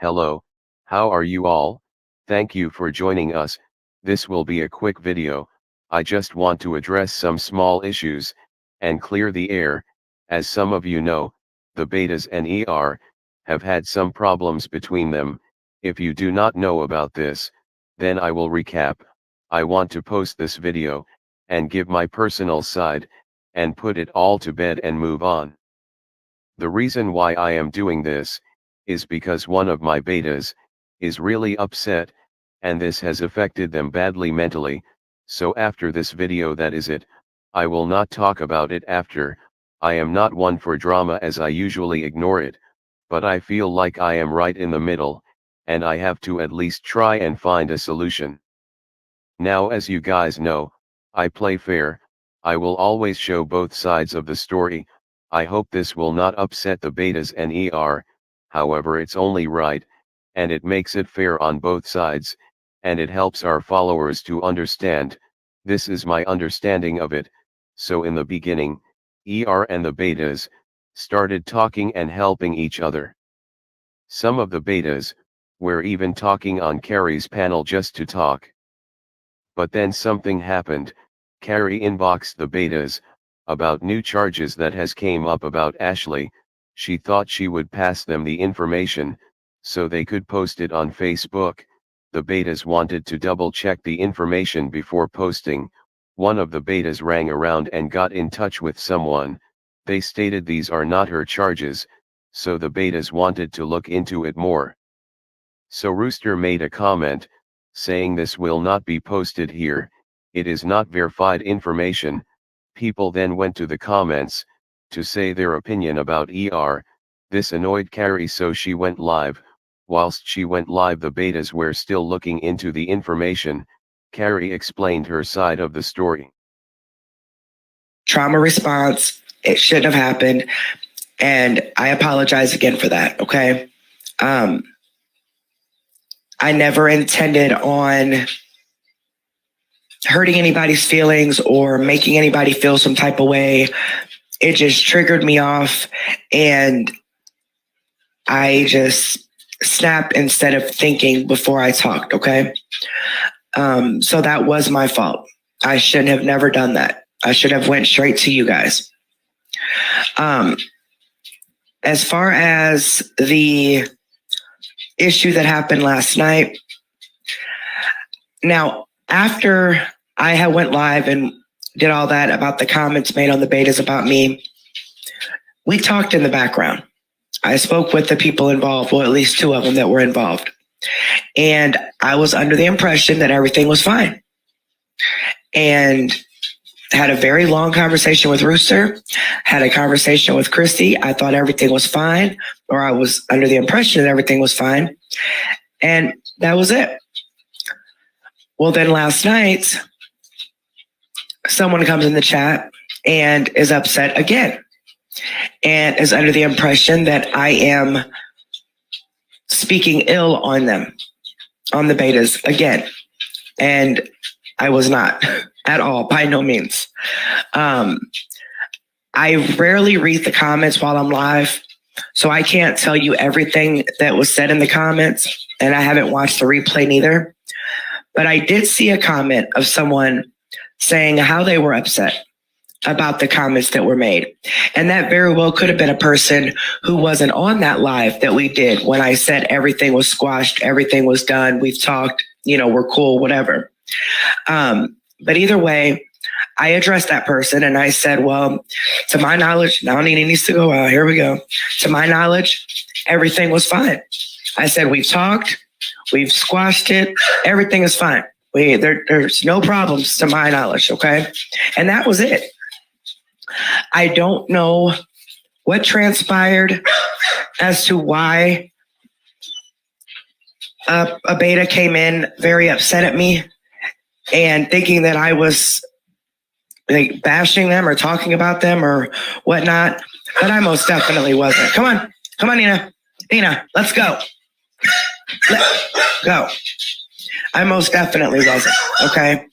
Hello, how are you all? Thank you for joining us. This will be a quick video. I just want to address some small issues and clear the air. As some of you know, the betas and have had some problems between them. If you do not know about this, then I will recap. I want to post this video and give my personal side and put it all to bed and move on. The reason why I am doing this is because one of my betas is really upset, and this has affected them badly mentally. So after this video, that is it. I will not talk about it after. I am not one for drama, as I usually ignore it, but I feel like I am right in the middle, and I have to at least try and find a solution. Now, as you guys know, I play fair. I will always show both sides of the story. I hope this will not upset the betas and however it's only right, and it makes it fair on both sides, and it helps our followers to understand. This is my understanding of it. So in the beginning, and the betas started talking and helping each other. Some of the betas were even talking on Carrie's panel just to talk. But then something happened. Carrie inboxed the betas about new charges that has came up about Ashley. She thought she would pass them the information so they could post it on Facebook. The betas wanted to double check the information before posting. One of the betas rang around and got in touch with someone. They stated these are not her charges, so the betas wanted to look into it more. So Rooster made a comment saying this will not be posted here, it is not verified information. People then went to the comments to say their opinion about This annoyed Carrie, so she went live. Whilst she went live, the betas were still looking into the information. Carrie explained her side of the story. Trauma response, it shouldn't have happened, and I apologize again for that, okay? I never intended on hurting anybody's feelings or making anybody feel some type of way. It just triggered me off, and I just snapped instead of thinking before I talked, okay? So that was my fault. I shouldn't have never done that. I should have went straight to you guys. As far as the issue that happened last night, now, after I had went live and did all that about the comments made on the betas about me, we talked in the background. I spoke with the people involved, well, at least two of them that were involved. And I was under the impression that everything was fine. And had a very long conversation with Rooster, had a conversation with Christy. I thought everything was fine, or I was under the impression that everything was fine. And that was it. Well, then last night, someone comes in the chat and is upset again and is under the impression that I am speaking ill on them, on the betas again. And I was not at all, by no means. I rarely read the comments while I'm live, so I can't tell you everything that was said in the comments, and I haven't watched the replay neither. But I did see a comment of someone saying how they were upset about the comments that were made. And that very well could have been a person who wasn't on that live that we did when I said everything was squashed, everything was done, we've talked, we're cool, whatever. But either way, I addressed that person and I said, well, to my knowledge, now Nina needs to go out. Here we go. To my knowledge, everything was fine. I said, we've talked, we've squashed it. Everything is fine. There's no problems to my knowledge. Okay. And that was it. I don't know what transpired as to why a beta came in very upset at me and thinking that I was like bashing them or talking about them or whatnot, but I most definitely wasn't. Come on, Nina, let's go. Let's go. I most definitely wasn't, okay?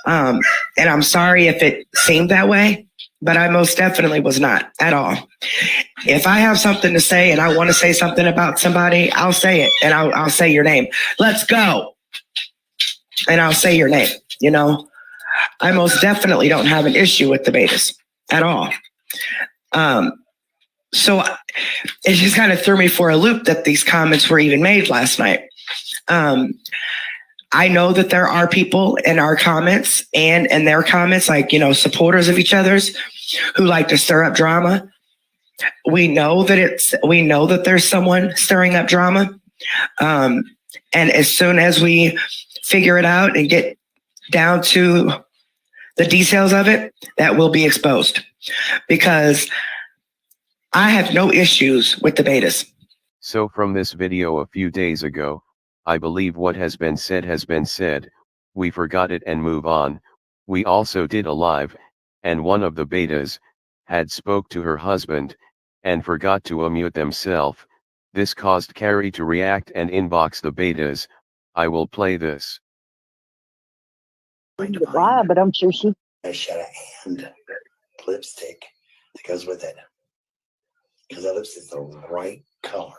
And I'm sorry if it seemed that way. but I most definitely was not at all. If I have something to say and I want to say something about somebody, I'll say it, and I'll say your name. Let's go. And I'll say your name. You know, I most definitely don't have an issue with the betas at all. So it just kind of threw me for a loop that these comments were even made last night. I know that there are people in our comments and in their comments, like, you know, supporters of each other's, who like to stir up drama. We know that there's someone stirring up drama. And as soon as we figure it out and get down to the details of it, that will be exposed, because I have no issues with the betas. So from this video a few days ago, I believe what has been said, we forgot it and move on. We also did a live, and one of the betas had spoke to her husband, and forgot to unmute themselves. This caused Carrie to react and inbox the betas. I will play this. Why? But I'm sure she. Eyeshadow and lipstick that goes with it, because that lipstick is the right color.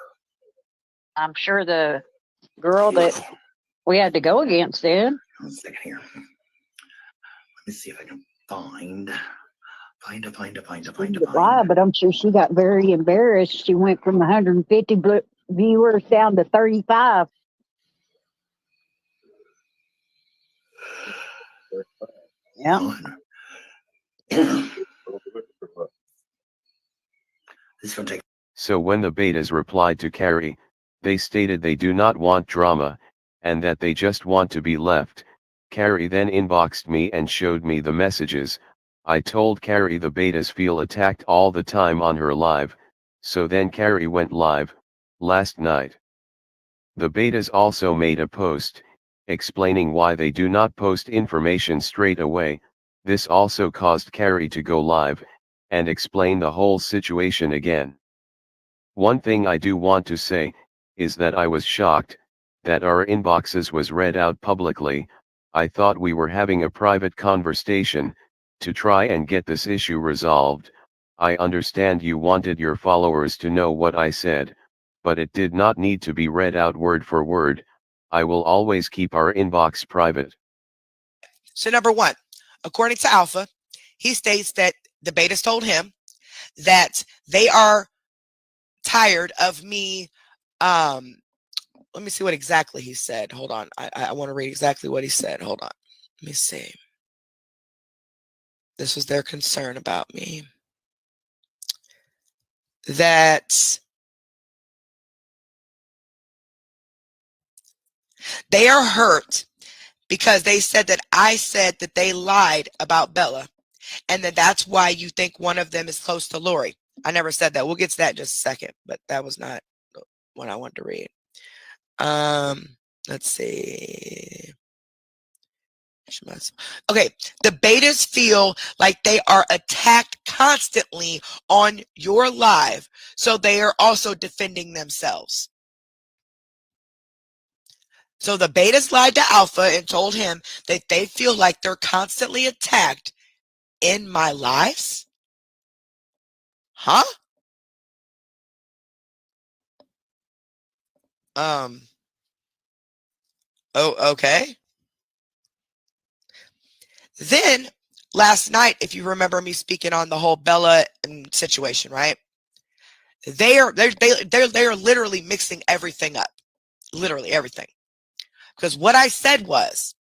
I'm sure the girl that we had to go against then. 1 second here. Let me see if I can find. Why? But I'm sure she got very embarrassed. She went from 150 viewers down to 35. Yeah. This is gonna take. So when the betas replied to Carrie, they stated they do not want drama, and that they just want to be left. Carrie then inboxed me and showed me the messages. I told Carrie the betas feel attacked all the time on her live, so then Carrie went live, last night. The betas also made a post, explaining why they do not post information straight away. This also caused Carrie to go live, and explain the whole situation again. One thing I do want to say, is that I was shocked, that our inboxes was read out publicly. I thought we were having a private conversation, to try and get this issue resolved. I understand you wanted your followers to know what I said, but it did not need to be read out word for word. I will always keep our inbox private. So number one, according to Alpha, he states that the betas told him that they are tired of me. Let me see what exactly he said. Hold on. I want to read exactly what he said. Hold on. Let me see. This was their concern about me. That they are hurt because they said that I said that they lied about Bella, and that's why you think one of them is close to Lori. I never said that. We'll get to that in just a second, but that was not what I wanted to read. Let's see. Okay, the betas feel like they are attacked constantly on your live, so they are also defending themselves. So the betas lied to Alpha and told him that they feel like they're constantly attacked in my lives? Huh? Oh, okay. Then last night, if you remember me speaking on the whole Bella situation, right? They are literally mixing everything up, literally everything. Because what I said was,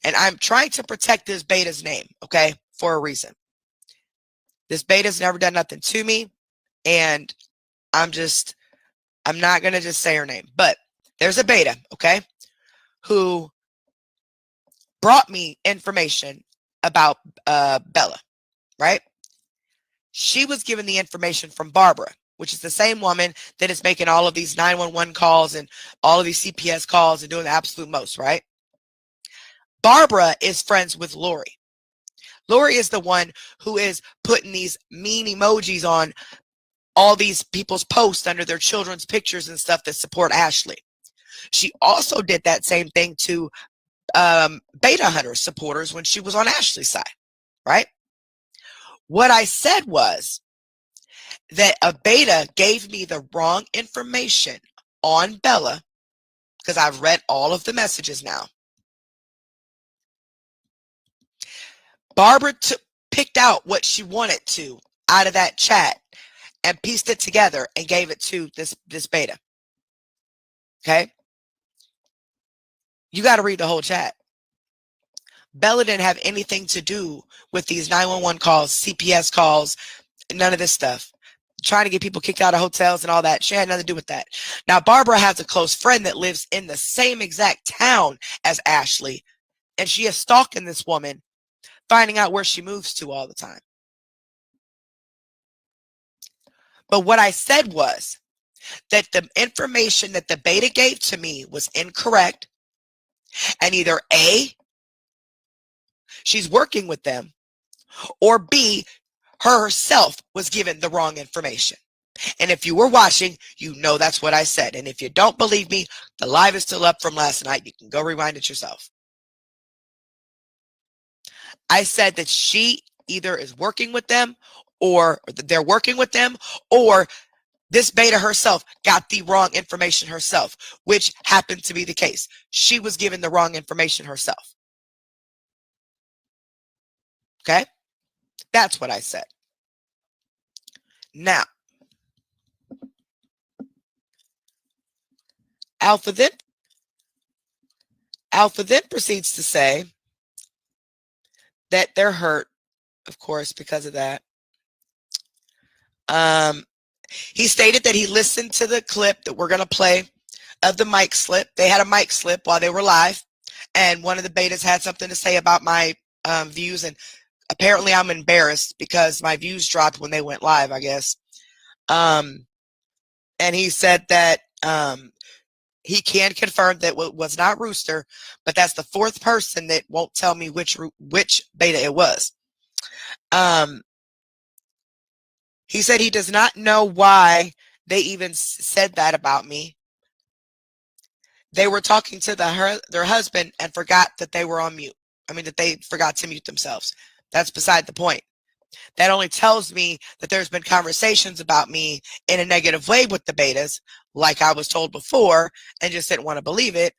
and I'm trying to protect this beta's name, okay, for a reason. This beta's never done nothing to me, and I'm not gonna just say her name, but there's a beta, okay, who brought me information about Bella, right? She was given the information from Barbara, which is the same woman that is making all of these 911 calls and all of these CPS calls and doing the absolute most, right? Barbara is friends with Lori. Lori is the one who is putting these mean emojis on all these people's posts under their children's pictures and stuff that support Ashley. She also did that same thing to Beta Hunter supporters when she was on Ashley's side, right? What I said was that a beta gave me the wrong information on Bella, because I've read all of the messages now. Barbara picked out what she wanted to out of that chat and pieced it together and gave it to this beta. Okay? You got to read the whole chat. Bella didn't have anything to do with these 911 calls, CPS calls, none of this stuff. Trying to get people kicked out of hotels and all that. She had nothing to do with that. Now, Barbara has a close friend that lives in the same exact town as Ashley, and she is stalking this woman, finding out where she moves to all the time. But what I said was that the information that the beta gave to me was incorrect, and either A, she's working with them, or B, herself was given the wrong information. And if you were watching, you know that's what I said. And if you don't believe me, the live is still up from last night. You can go rewind it yourself. I said that she either is working with them, or they're working with them, or this beta herself got the wrong information herself, which happened to be the case. She was given the wrong information herself. Okay? That's what I said. Now, Alpha then proceeds to say that they're hurt, of course, because of that. He stated that he listened to the clip that we're going to play of the mic slip. They had a mic slip while they were live, and one of the betas had something to say about my views, and apparently I'm embarrassed because my views dropped when they went live, I guess. And he said that he can confirm that it was not Rooster, but that's the fourth person that won't tell me which beta it was. He said he does not know why they even said that about me. They were talking to their husband and forgot that they were on mute. I mean, that they forgot to mute themselves. That's beside the point. That only tells me that there's been conversations about me in a negative way with the betas, like I was told before, and just didn't want to believe it.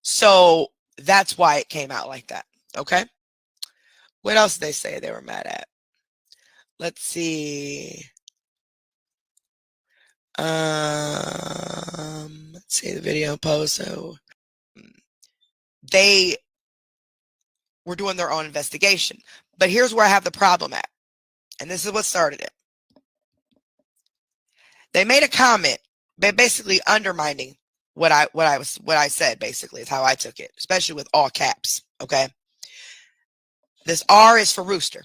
So that's why it came out like that. Okay? What else did they say they were mad at? Let's see. Let's see the video post. So they were doing their own investigation. But here's where I have the problem at. And this is what started it. They made a comment, basically undermining what I said, basically, is how I took it, especially with all caps. Okay. This R is for Rooster.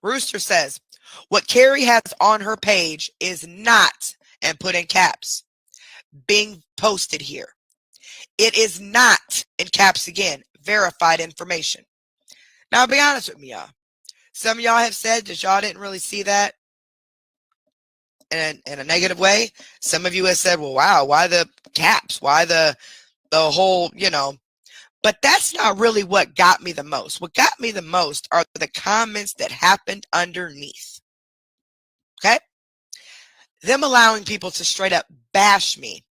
Rooster says, what Carrie has on her page is not, and put in caps, being posted here. It is not, in caps again, verified information. Now, I'll be honest with me, y'all. Some of y'all have said that y'all didn't really see that in a negative way. Some of you have said, well, wow, why the caps? Why the whole, But that's not really what got me the most. What got me the most are the comments that happened underneath. Okay? Them allowing people to straight up bash me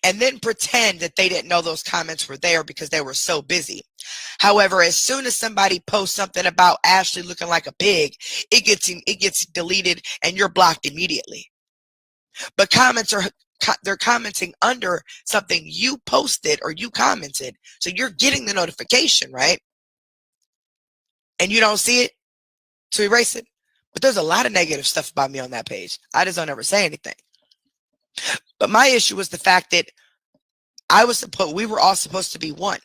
and then pretend that they didn't know those comments were there because they were so busy. However, as soon as somebody posts something about Ashley looking like a pig, it gets deleted and you're blocked immediately. But they're commenting under something you posted or you commented, so you're getting the notification, right? And you don't see it, to erase it. But there's a lot of negative stuff about me on that page. I just don't ever say anything. But my issue was the fact that we were all supposed to be one,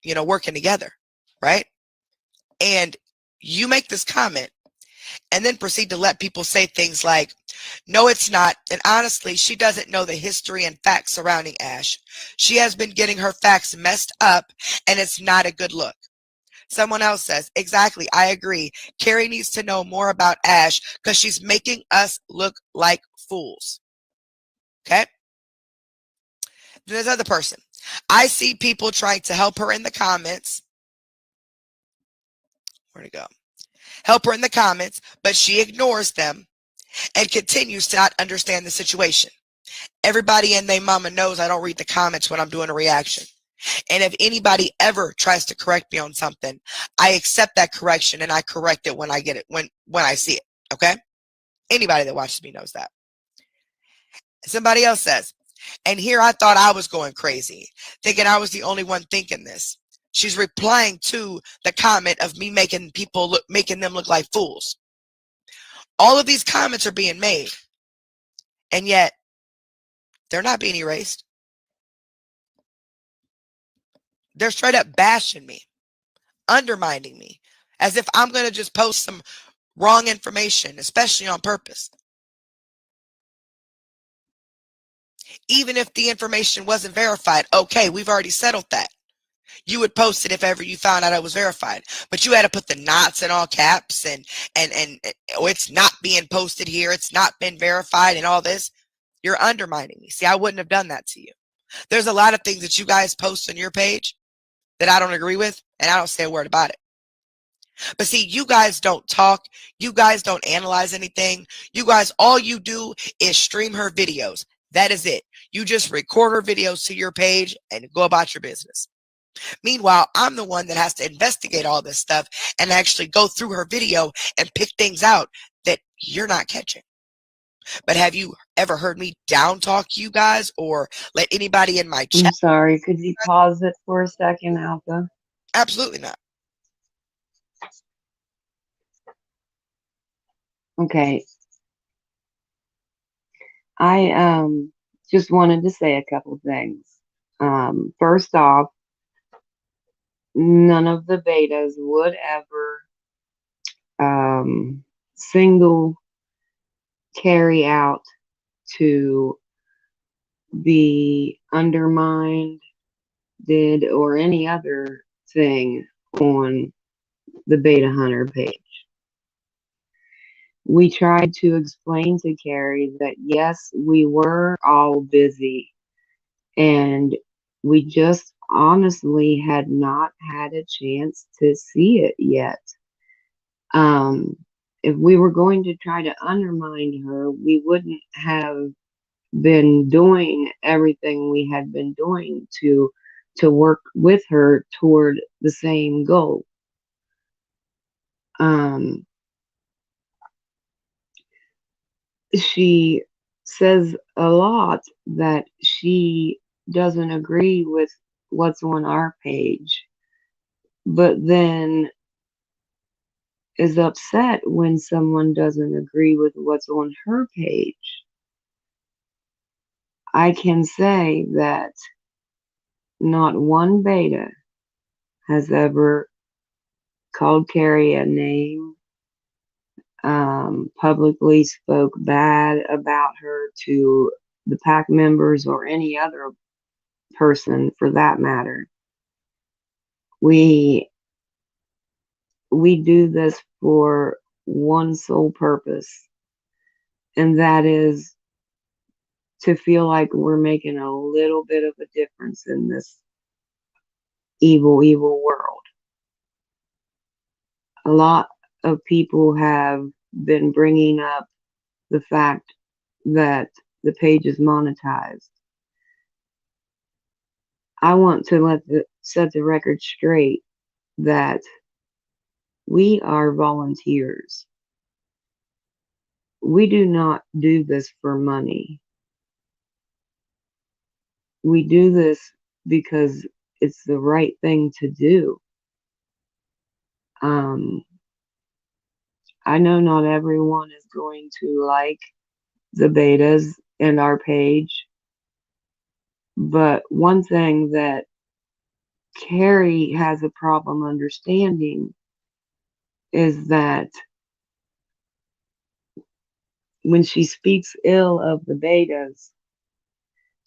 working together, right? And you make this comment and then proceed to let people say things like, no, it's not. And honestly, she doesn't know the history and facts surrounding Ash. She has been getting her facts messed up, and it's not a good look. Someone else says, exactly, I agree. Carrie needs to know more about Ash because she's making us look like fools. Okay? There's another person. I see people trying to help her in the comments. Where'd it go? Help her in the comments, but she ignores them and continues to not understand the situation. Everybody and their mama knows I don't read the comments when I'm doing a reaction. And if anybody ever tries to correct me on something, I accept that correction and I correct it when I get it, when I see it. Okay? Anybody that watches me knows that. Somebody else says, and here I thought I was going crazy, thinking I was the only one thinking this. She's replying to the comment of me making them look like fools. All of these comments are being made, and yet they're not being erased. They're straight up bashing me, undermining me, as if I'm going to just post some wrong information, especially on purpose. Even if the information wasn't verified, okay, we've already settled that. You would post it if ever you found out it was verified, but you had to put the knots in all caps and oh, it's not being posted here, it's not been verified and all this. You're undermining me. See, I wouldn't have done that to you. There's a lot of things that you guys post on your page that I don't agree with, and I don't say a word about it. But see, you guys don't talk. You guys don't analyze anything. You guys, all you do is stream her videos. That is it. You just record her videos to your page and go about your business. Meanwhile, I'm the one that has to investigate all this stuff and actually go through her video and pick things out that you're not catching. But have you ever heard me down talk you guys or let anybody in my chat? I'm sorry, could you pause it for a second, Alpha? Absolutely not. Okay. I just wanted to say a couple things. First off, none of the betas would ever single carry out to be undermined, did, or any other thing on the Beta Hunter page. We tried to explain to Carrie that yes, we were all busy and we just honestly had not had a chance to see it yet. If we were going to try to undermine her, we wouldn't have been doing everything we had been doing to work with her toward the same goal. She says a lot that she doesn't agree with what's on our page, but then is upset when someone doesn't agree with what's on her page. I can say that not one beta has ever called Carrie a name, publicly spoke bad about her to the pack members or any other person for that matter. We do this for one sole purpose, and that is to feel like we're making a little bit of a difference in this evil world. A lot of people have been bringing up the fact that the page is monetized. I want to set the record straight that we are volunteers. We do not do this for money. We do this because it's the right thing to do. I know not everyone is going to like the betas and our page, but one thing that Carrie has a problem understanding is that when she speaks ill of the betas,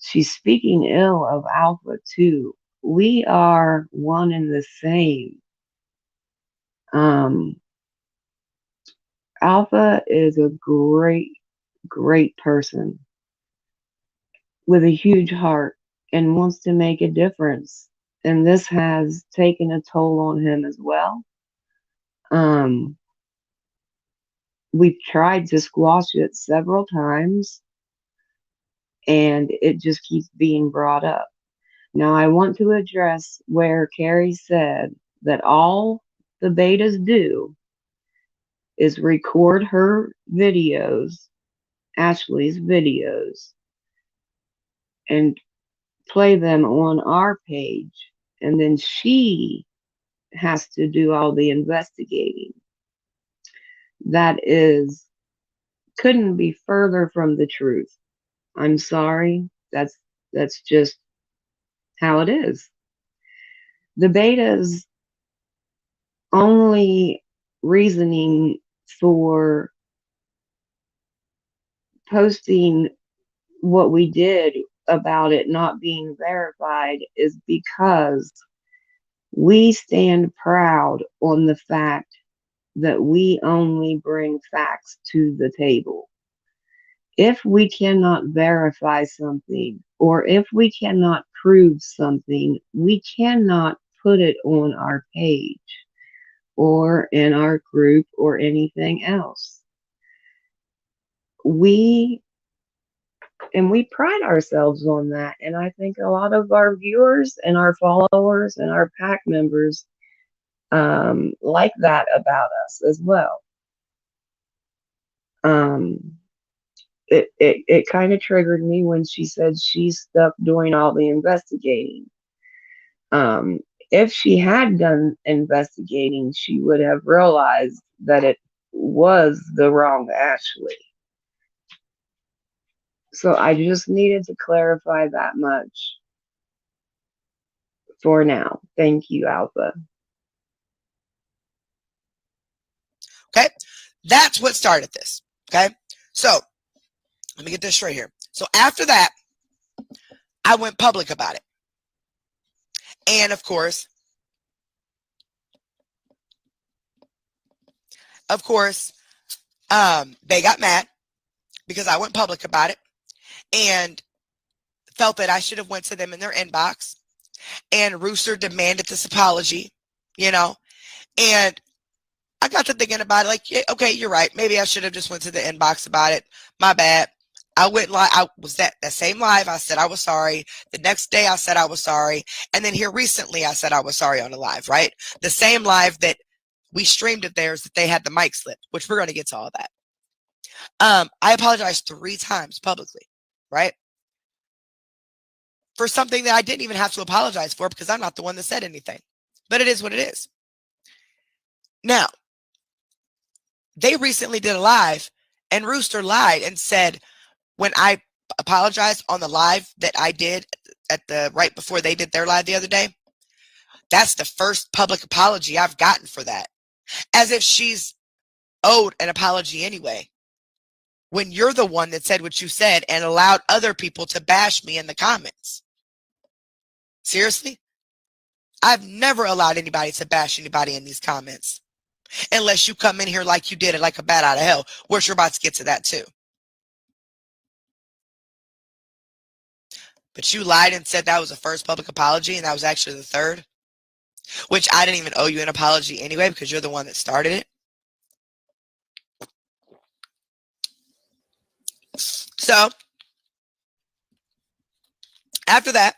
she's speaking ill of Alpha too. We are one and the same. Alpha is a great person with a huge heart and wants to make a difference. And this has taken a toll on him as well. Um, we've tried to squash it several times, and it just keeps being brought up. Now, I want to address where Carrie said that all the betas do is record her videos, Ashley's videos, and play them on our page, and then she has to do all the investigating. That is, couldn't be further from the truth. I'm sorry. That's just how it is. The beta's only reasoning for posting what we did about it not being verified is because we stand proud on the fact that we only bring facts to the table. If we cannot verify something, or if we cannot prove something, we cannot put it on our page or in our group or anything else. We pride ourselves on that. And I think a lot of our viewers and our followers and our pack members like that about us as well. It kind of triggered me when she said she's stuck doing all the investigating. If she had done investigating, she would have realized that it was the wrong Ashley. So I just needed to clarify that much for now. Thank you, Alpha. Okay. That's what started this. Okay. So let me get this straight here. So after that, I went public about it. And of course, they got mad because I went public about it and felt that I should have went to them in their inbox, and Rooster demanded this apology, and I got to thinking about it, like, yeah, okay, you're right. Maybe I should have just went to the inbox about it. My bad. I went live. I was that same live. I said I was sorry. The next day I said I was sorry. And then here recently I said I was sorry on the live, right? The same live that we streamed it there is that they had the mic slip, which we're going to get to all that. I apologized 3 times publicly, right? For something that I didn't even have to apologize for because I'm not the one that said anything. But it is what it is. Now, they recently did a live and Rooster lied and said when I apologized on the live that I did at the right before they did their live the other day, that's the first public apology I've gotten for that. As if she's owed an apology anyway. When you're the one that said what you said and allowed other people to bash me in the comments. Seriously? I've never allowed anybody to bash anybody in these comments. Unless you come in here like you did it like a bat out of hell, which we're about to get to that too. But you lied and said that was the first public apology and that was actually the third, which I didn't even owe you an apology anyway because you're the one that started it. So, after that,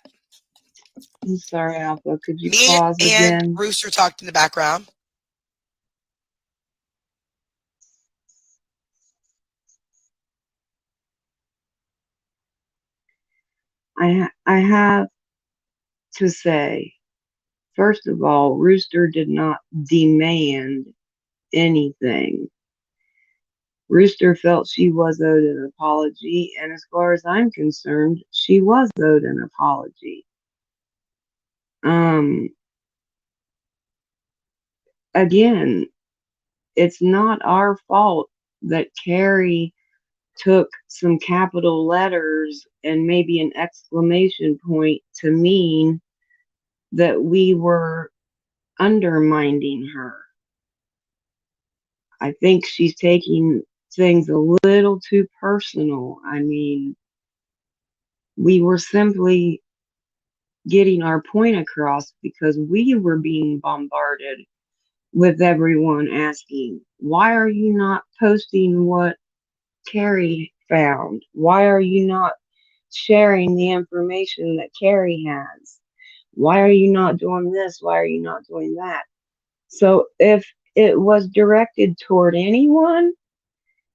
I'm sorry, Alpha. Could you me pause and again? Rooster talked in the background. I have to say, first of all, Rooster did not demand anything. Rooster felt she was owed an apology, and as far as I'm concerned, she was owed an apology. Again, it's not our fault that Carrie took some capital letters and maybe an exclamation point to mean that we were undermining her. I think she's taking things a little too personal. I mean, we were simply getting our point across because we were being bombarded with everyone asking, why are you not posting what Carrie found? Why are you not sharing the information that Carrie has? Why are you not doing this? Why are you not doing that? So if it was directed toward anyone,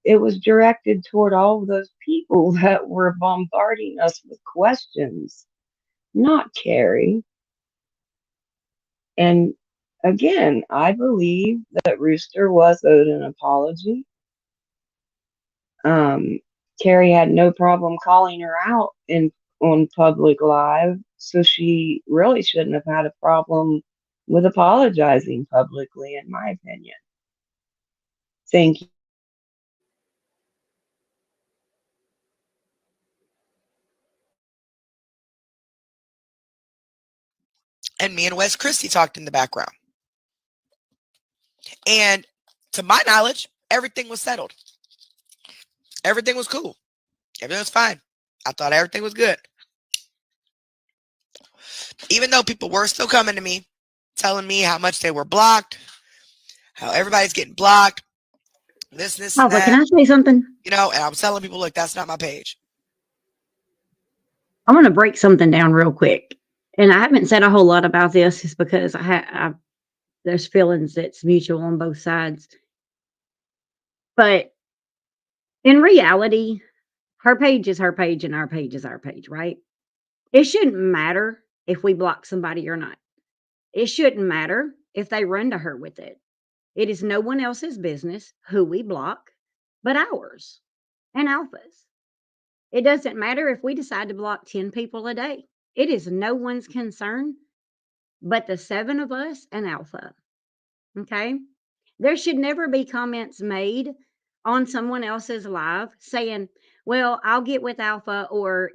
it was directed toward all of those people that were bombarding us with questions, not Carrie. And again, I believe that Rooster was owed an apology. Um, Carrie had no problem calling her out in on public live, so she really shouldn't have had a problem with apologizing publicly, in my opinion. Thank you. And me and Wes Christie talked in the background. And to my knowledge, everything was settled. Everything was cool. Everything was fine. I thought everything was good. Even though people were still coming to me, telling me how much they were blocked, how everybody's getting blocked, this, and Alpha, can that. I say something? And I was telling people, look, that's not my page. I'm going to break something down real quick. And I haven't said a whole lot about this is because there's feelings that's mutual on both sides. But in reality, her page is her page and our page is our page, right? It shouldn't matter if we block somebody or not. It shouldn't matter if they run to her with it. It is no one else's business who we block but ours and Alpha's. It doesn't matter if we decide to block 10 people a day. It is no one's concern but the 7 of us and Alpha. Okay? There should never be comments made on someone else's live saying, well, I'll get with Alpha, or,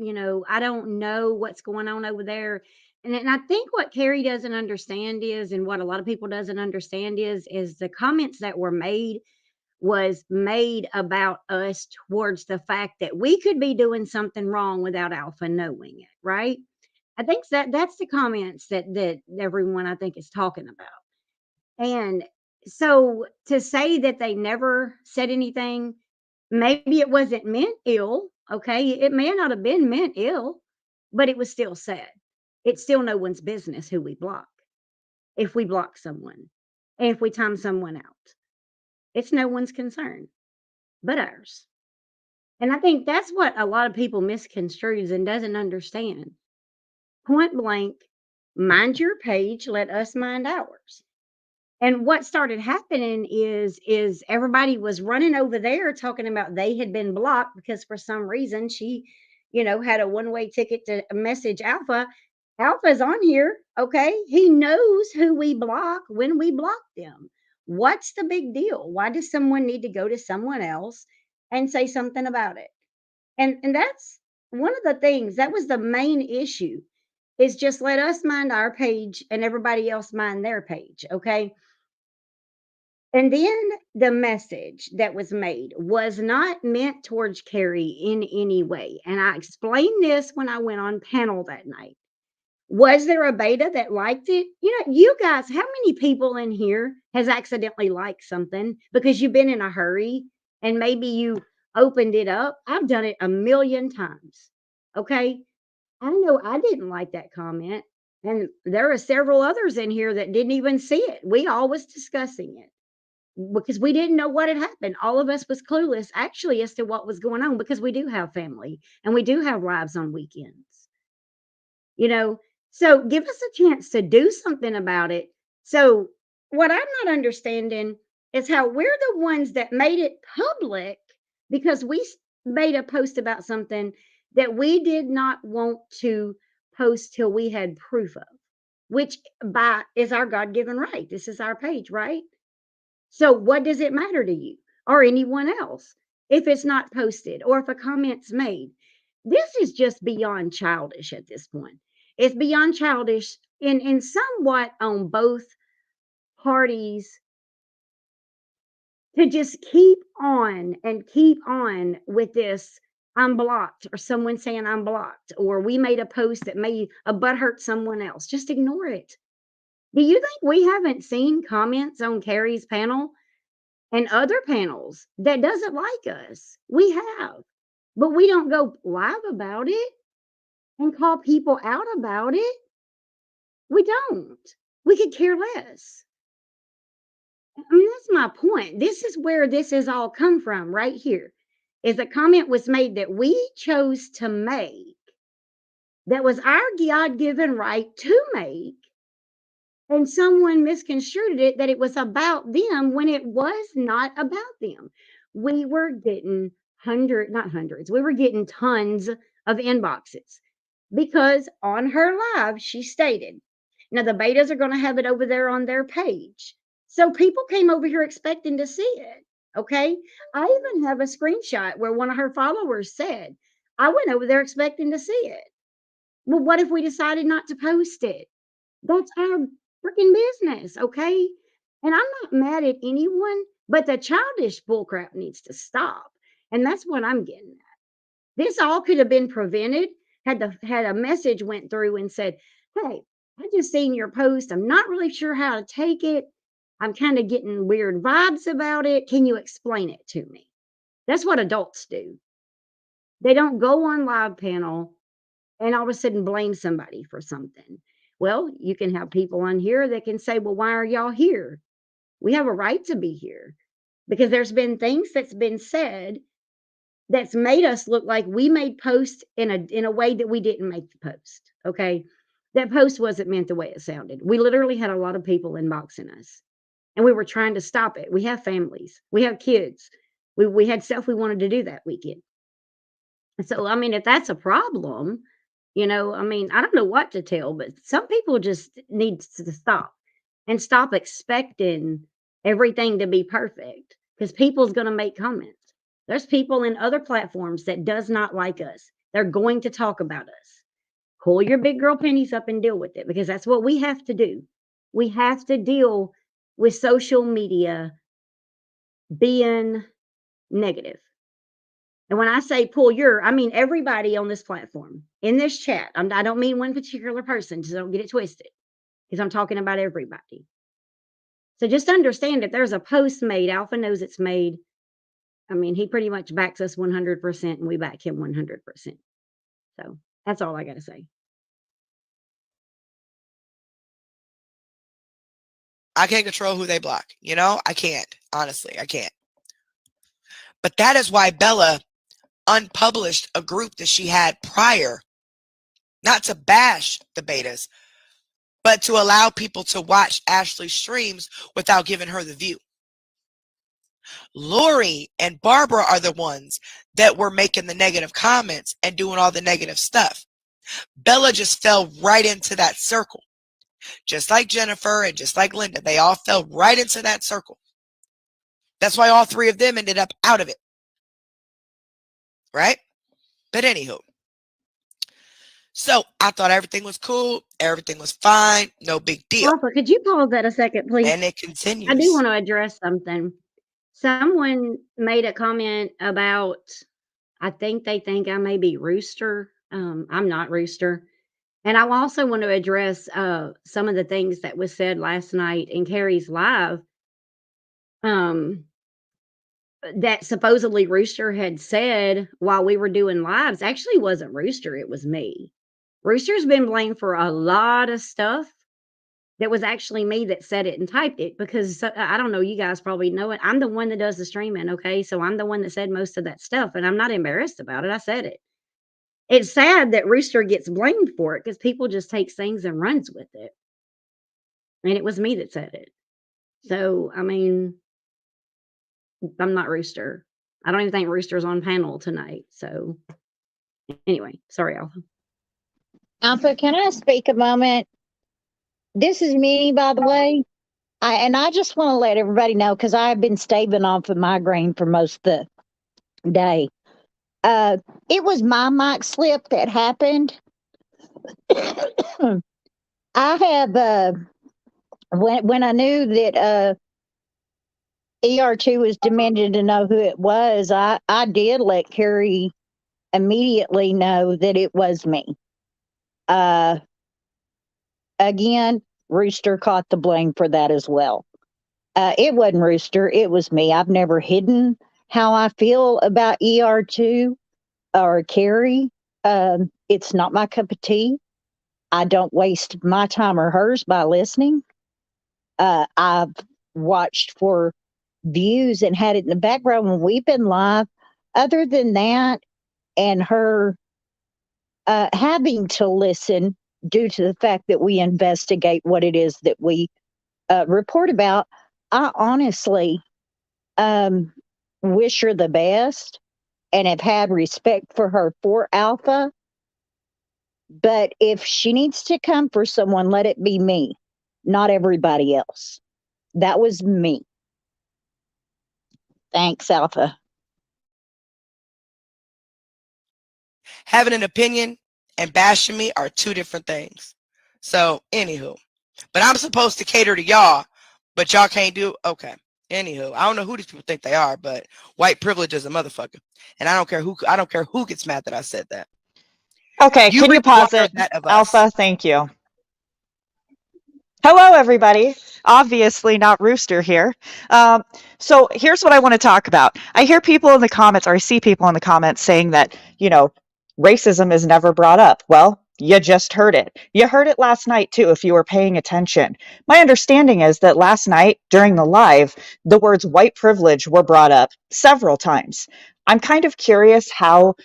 I don't know what's going on over there. And I think what Carrie doesn't understand is, and what a lot of people doesn't understand is the comments that were made was made about us towards the fact that we could be doing something wrong without Alpha knowing it, right? I think that's the comments that everyone I think is talking about. And so to say that they never said anything, maybe it wasn't meant ill, okay? It may not have been meant ill, but it was still said. It's still no one's business who we block. If we block someone, and if we time someone out, it's no one's concern but ours. And I think that's what a lot of people misconstrues and doesn't understand. Point blank, mind your page, let us mind ours. And what started happening is everybody was running over there talking about they had been blocked because for some reason she, had a one-way ticket to message Alpha. Alpha's on here, okay? He knows who we block when we block them. What's the big deal? Why does someone need to go to someone else and say something about it? And that's one of the things that was the main issue is just let us mind our page and everybody else mind their page, okay? And then the message that was made was not meant towards Carrie in any way. And I explained this when I went on panel that night. Was there a beta that liked it? You guys, how many people in here has accidentally liked something because you've been in a hurry and maybe you opened it up? I've done it a million times. Okay. I know I didn't like that comment. And there are several others in here that didn't even see it. We all was discussing it because we didn't know what had happened. All of us was clueless actually as to what was going on because we do have family and we do have lives on weekends. You know, so give us a chance to do something about it. So what I'm not understanding is how we're the ones that made it public because made a post about something that we did not want to post till we had proof of, which by is our God-given right. This is our page, right? So what does it matter to you or anyone else if it's not posted or if a comment's made? This is just beyond childish at this point. It's beyond childish in somewhat on both parties to just keep on with this. I'm blocked, or someone saying I'm blocked, or we made a post that made a butt hurt someone else. Just ignore it. Do you think we haven't seen comments on Carrie's panel and other panels that doesn't like us? We have, but we don't go live about it and call people out about it. We don't. We could care less. I mean, that's my point. This is where this has all come from right here. Is a comment was made that we chose to make, that was our God-given right to make, and someone misconstrued it that it was about them when it was not about them. We were getting not hundreds, we were getting tons of inboxes because on her live, she stated, now the betas are going to have it over there on their page. So people came over here expecting to see it. Okay. I even have a screenshot where one of her followers said, I went over there expecting to see it. Well, what if we decided not to post it? That's our freaking business, okay? And I'm not mad at anyone, but the childish bullcrap needs to stop. And that's what I'm getting at. This all could have been prevented had a message went through and said, "Hey, I just seen your post. I'm not really sure how to take it. I'm kind of getting weird vibes about it. Can you explain it to me?" That's what adults do. They don't go on live panel and all of a sudden blame somebody for something. Well, you can have people on here that can say, well, why are y'all here? We have a right to be here because there's been things that's been said that's made us look like we made posts in a way that we didn't make the post. Okay. That post wasn't meant the way it sounded. We literally had a lot of people inboxing us and we were trying to stop it. We have families, we have kids. We had stuff we wanted to do that weekend. So, I mean, if that's a problem, I mean, I don't know what to tell, but some people just need to stop and stop expecting everything to be perfect because people's going to make comments. There's people in other platforms that does not like us. They're going to talk about us. Pull your big girl panties up and deal with it because that's what we have to do. We have to deal with social media being negative. And when I say I mean everybody on this platform, in this chat. I don't mean one particular person, so don't get it twisted, because I'm talking about everybody. So just understand if there's a post made, Alpha knows it's made. I mean, he pretty much backs us 100%, and we back him 100%. So that's all I got to say. I can't control who they block. I can't. Honestly, I can't. But that is why Bella unpublished a group that she had prior, not to bash the betas, but to allow people to watch Ashley's streams without giving her the view. Lori and Barbara are the ones that were making the negative comments and doing all the negative stuff. Bella just fell right into that circle. Just like Jennifer and just like Linda, they all fell right into that circle. That's why all three of them ended up out of it. Right? But anywho. So I thought everything was cool. Everything was fine. No big deal. Alpha, could you pause that a second, please? And it continues. I do want to address something. Someone made a comment about, I think they think I may be Rooster. I'm not Rooster. And I also want to address some of the things that was said last night in Carrie's live. That supposedly Rooster had said while we were doing lives actually wasn't Rooster, it was me. Rooster's been blamed for a lot of stuff. That was actually me that said it and typed it because I don't know, you guys probably know it. I'm the one that does the streaming, okay? So I'm the one that said most of that stuff, and I'm not embarrassed about it. I said it. It's sad that Rooster gets blamed for it because people just takes things and runs with it. And it was me that said it. So, I mean, I'm not Rooster. I don't even think Rooster's on panel tonight. So, anyway, sorry, Alpha. Alpha, can I speak a moment? This is me, by the way. I just want to let everybody know because I've been staving off a migraine for most of the day. It was my mic slip that happened. I have when I knew that ER2 was demanding to know who it was, I did let Carrie immediately know that it was me. Again, Rooster caught the blame for that as well. It wasn't Rooster, it was me. I've never hidden how I feel about ER2 or Carrie. It's not my cup of tea. I don't waste my time or hers by listening. I've watched for views and had it in the background when we've been live. Other than that, and her having to listen due to the fact that we investigate what it is that we report about, I honestly wish her the best and have had respect for her for Alpha. But if she needs to come for someone, let it be me, not everybody else. That was me. Thanks, Alpha. Having an opinion and bashing me are two different things. So, anywho, but I'm supposed to cater to y'all, but y'all can't do. Okay. Anywho, I don't know who these people think they are, but white privilege is a motherfucker, and I don't care who gets mad that I said that. Okay, can you pause require it? that of us. Alpha, thank you. Hello, everybody. Obviously not Rooster here. So here's what I want to talk about. I hear people in the comments, or I see people in the comments saying that, racism is never brought up. Well, you just heard it. You heard it last night, too, if you were paying attention. My understanding is that last night during the live, the words white privilege were brought up several times. I'm kind of curious how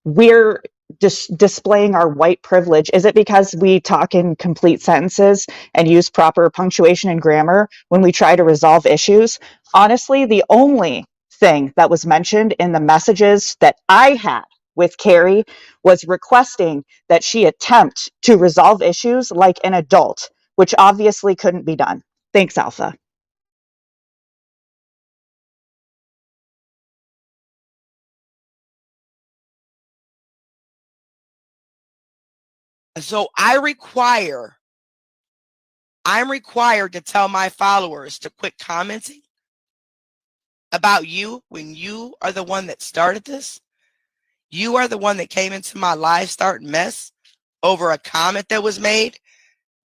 we're displaying our white privilege. Is it because we talk in complete sentences and use proper punctuation and grammar when we try to resolve issues? Honestly, the only thing that was mentioned in the messages that I had with Carrie was requesting that she attempt to resolve issues like an adult, which obviously couldn't be done. Thanks, Alpha. So I'm required to tell my followers to quit commenting about you when you are the one that started this. You are the one that came into my live starting mess over a comment that was made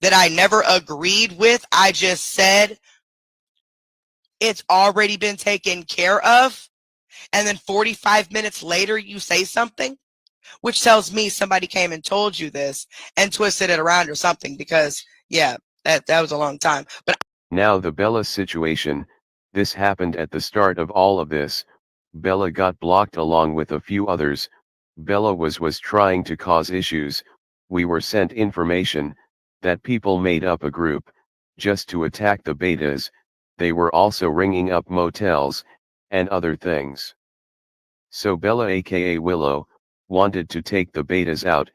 that I never agreed with. I just said it's already been taken care of. And then 45 minutes later, you say something, which tells me somebody came and told you this and twisted it around or something, because, yeah, that was a long time. But now the Bella situation, this happened at the start of all of this. Bella got blocked along with a few others. Bella was trying to cause issues. We were sent information that people made up a group just to attack the betas. They were also ringing up motels and other things. So Bella, aka Willow, wanted to take the betas out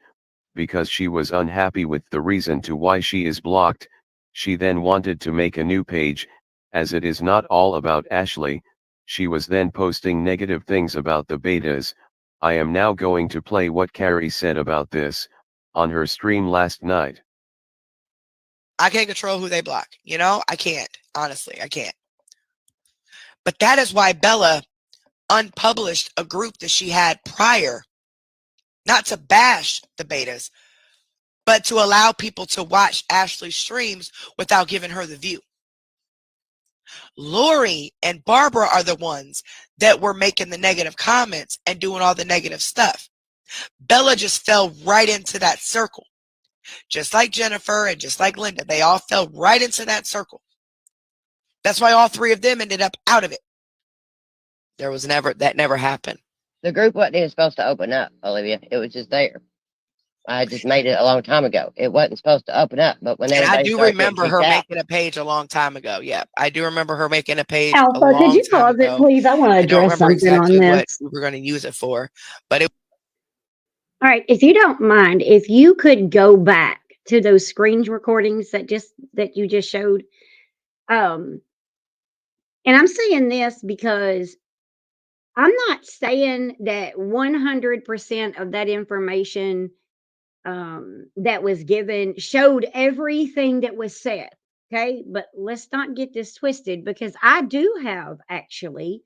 because she was unhappy with the reason to why she is blocked. She then wanted to make a new page, as it is not all about Ashley. She was then posting negative things about the betas. I am now going to play what Carrie said about this on her stream last night. I can't control who they block. I can't. Honestly, I can't. But that is why Bella unpublished a group that she had prior, not to bash the betas, but to allow people to watch Ashley's streams without giving her the view. Lori and Barbara are the ones that were making the negative comments and doing all the negative stuff. Bella just fell right into that circle. Just like Jennifer and just like Linda, they all fell right into that circle. That's why all three of them ended up out of it. That never happened. The group wasn't even supposed to open up, Olivia. It was just there. I just made it a long time ago. It wasn't supposed to open up, but when And I everybody do started remember getting her kicked out, making a page a long time ago. Yeah, I do remember her making a page a Alpha, could long you time pause it, ago. please? I want to I don't address remember something on exactly what this. we were going to use it for, but it. All right, if you don't mind, if you could go back to those screen recordings that you just showed. And I'm saying this because I'm not saying that 100% of that information that was given showed everything that was said. Okay, but let's not get this twisted, because I do have actually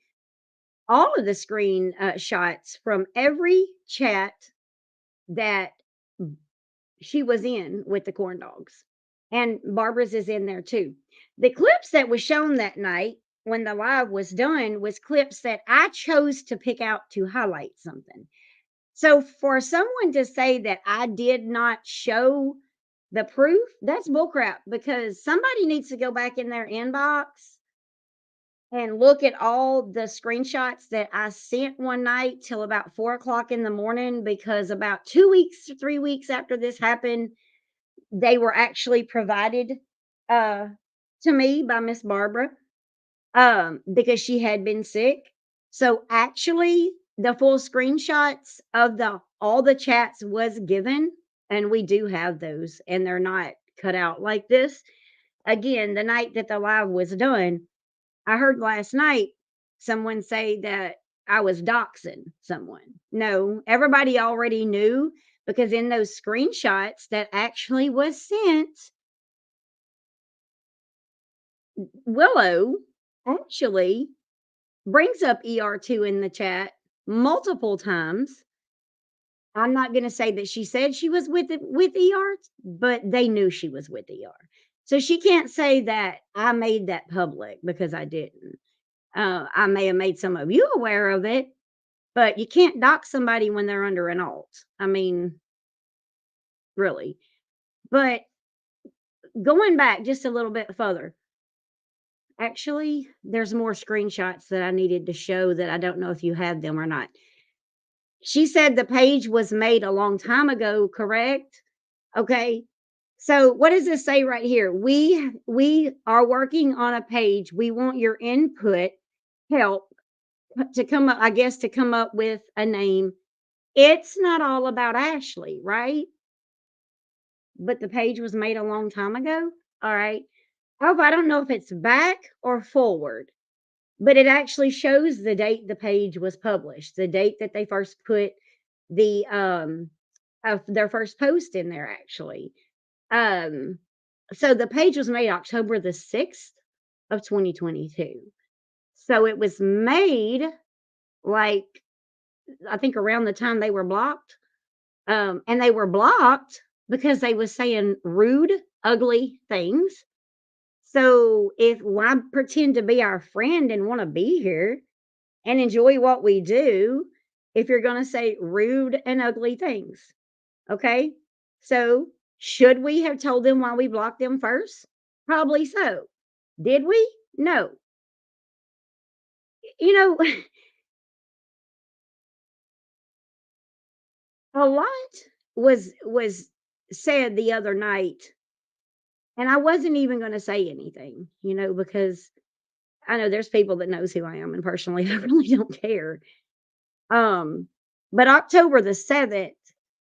all of the screen shots from every chat that she was in with the corn dogs. and Barbara's is in there too. The clips that was shown that night when the live was done was clips that I chose to pick out to highlight something. So for someone to say that I did not show the proof, that's bullcrap, because somebody needs to go back in their inbox and look at all the screenshots that I sent one night till about 4 o'clock in the morning, because about 2 weeks, 3 weeks after this happened, they were actually provided uh, to me by Miss Barbara, because she had been sick. So actually, the full screenshots of all the chats was given, and we do have those, and they're not cut out like this. Again, the night that the live was done, I heard last night someone say that I was doxing someone. No, everybody already knew, because in those screenshots that actually was sent, Willow actually brings up ER2 in the chat multiple times. I'm not going to say that she said she was with ER, but they knew she was with ER. So she can't say that I made that public, because I didn't. I may have made some of you aware of it, but you can't dox somebody when they're under an alt. I mean, really. But going back just a little bit further, actually, there's more screenshots that I needed to show that I don't know if you have them or not. She said the page was made a long time ago, correct? Okay. So what does this say right here? We are working on a page. We want your input, help to come up, I guess, to come up with a name. It's not all about Ashley, right? But the page was made a long time ago. All right. However, I don't know if it's back or forward, but it actually shows the date the page was published, the date that they first put the of their first post in there actually. Um so the page was made October the 6th of 2022. So it was made, like, I think around the time they were blocked. And they were blocked because they was saying rude, ugly things. So if why pretend to be our friend and want to be here and enjoy what we do if you're going to say rude and ugly things? Okay. So should we have told them why we blocked them first? Probably so. Did we? No. You know, a lot was said the other night, and I wasn't even going to say anything, because I know there's people that knows who I am, and personally I really don't care. Um, but October the 7th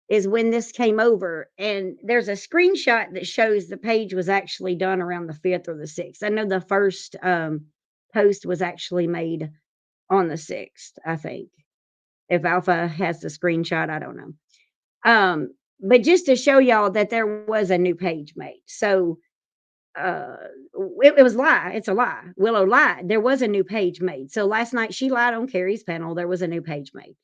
is when this came over, and there's a screenshot that shows the page was actually done around the 5th or the 6th. I know the first post was actually made on the 6th, I think. If Alpha has the screenshot, I don't know. But just to show y'all that there was a new page made. So uh it was lie. It's a lie. Willow lied. There was a new page made. So last night she lied on Carrie's panel. There was a new page made.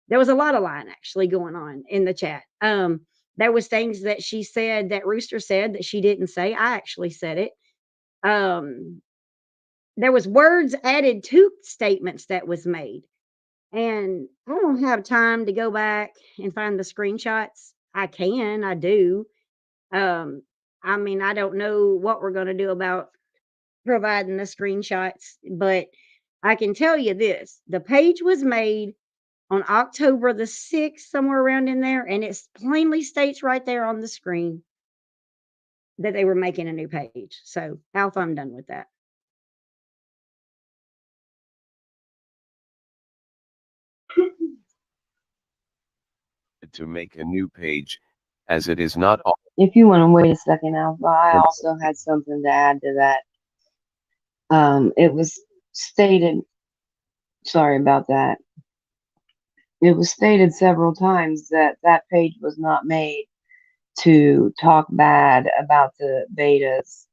There was a lot of lying actually going on in the chat. There was things that she said that Rooster said that she didn't say. I actually said it. There was words added to statements that was made. And I don't have time to go back and find the screenshots. I do. Um, I mean, I don't know what we're going to do about providing the screenshots, but I can tell you this: the page was made on October the 6th, somewhere around in there, and it plainly states right there on the screen that they were making a new page. So, Alpha, I'm done with that. To make a new page, as it is not all. If you want to wait a second, Alpha, I also had something to add to that. It was stated, sorry about that. It was stated several times that that page was not made to talk bad about the betas.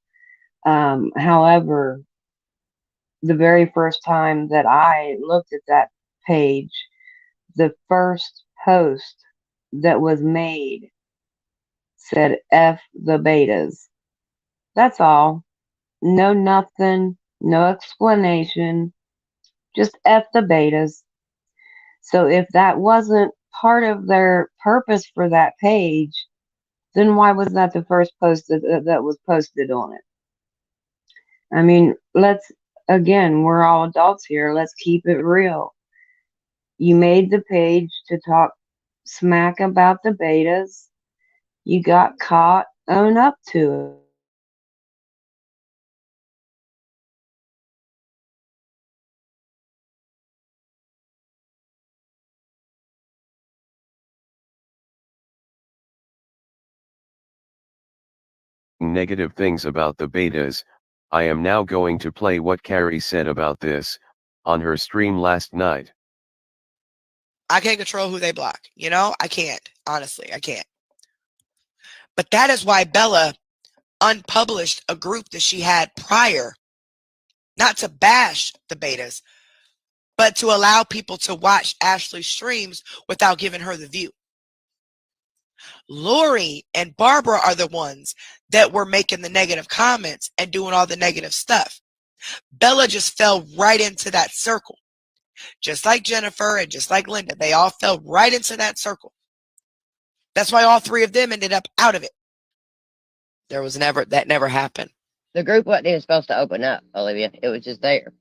However, the very first time that I looked at that page, the first post that was made said F the betas. That's all. No nothing, no explanation, just F the betas. So if that wasn't part of their purpose for that page, then why was that the first post that was posted on it? I mean, again, we're all adults here. Let's keep it real. You made the page to talk smack about the betas. You got caught. Own up to it. Negative things about the betas. I am now going to play what Carrie said about this on her stream last night. I can't control who they block. You know, I can't. Honestly, I can't. But that is why Bella unpublished a group that she had prior, not to bash the betas, but to allow people to watch Ashley's streams without giving her the view. Lori and Barbara are the ones that were making the negative comments and doing all the negative stuff. Bella just fell right into that circle. Just like Jennifer and just like Linda, they all fell right into that circle. That's why all three of them ended up out of it. That never happened. The group wasn't even supposed to open up, Olivia. It was just there.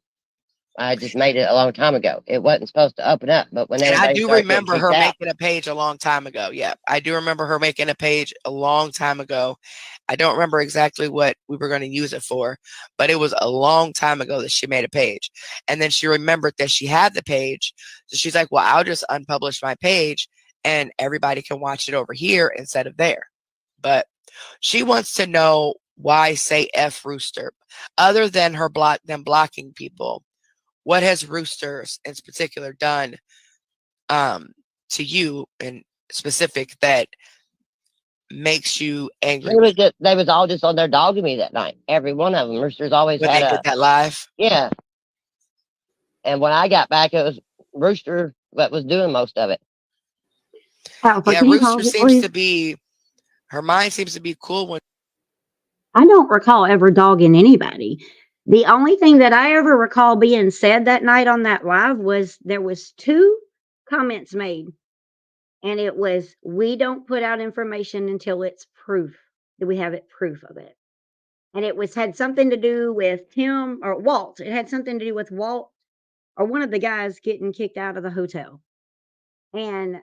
I just made it a long time ago. It wasn't supposed to open up, but when And I everybody do started remember getting her kicked out, making a page a long time ago. Yeah, I do remember her making a page a long time ago. I don't remember exactly what we were going to use it for, but it was a long time ago that she made a page. And then she remembered that she had the page. So she's like, well, I'll just unpublish my page and everybody can watch it over here instead of there. But she wants to know why say F Rooster. Other than them blocking people, what has Roosters in particular done to you in specific that makes you angry they was all just on there dogging me that night. Every one of them. Roosters always when had they did that live? yeah. And when I got back, it was Rooster that was doing most of it. Alpha, Yeah, can you Rooster pause it, seems please? to be, her mind seems to be cool when I don't recall ever dogging anybody. The only thing that I ever recall being said that night on that live was there was 2 comments made, and it was, we don't put out information until it's proof that we have proof of it. And it had something to do with Tim or Walt. It had something to do with Walt or one of the guys getting kicked out of the hotel. And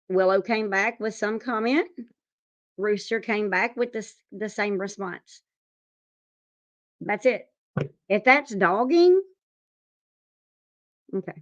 Willow came back with some comment. Rooster came back with the same response. That's it. If that's dogging, okay.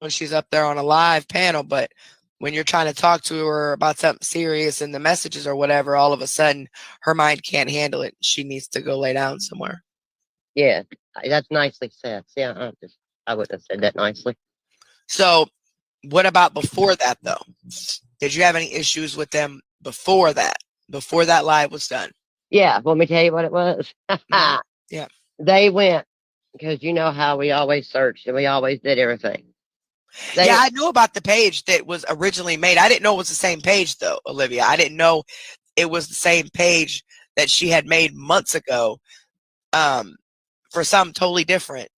she's up there on a live panel, but when you're trying to talk to her about something serious in the messages or whatever, all of a sudden her mind can't handle it. She needs to go lay down somewhere. Yeah, that's nicely said. See, I wouldn't have said that nicely. So what about before that though? Did you have any issues with them before that live was done? Yeah, want me to tell you what it was? Yeah. They went, because you know how we always searched and we always did everything. Yeah, I knew about the page that was originally made. I didn't know it was the same page though, Olivia. I didn't know it was the same page that she had made months ago for something totally different.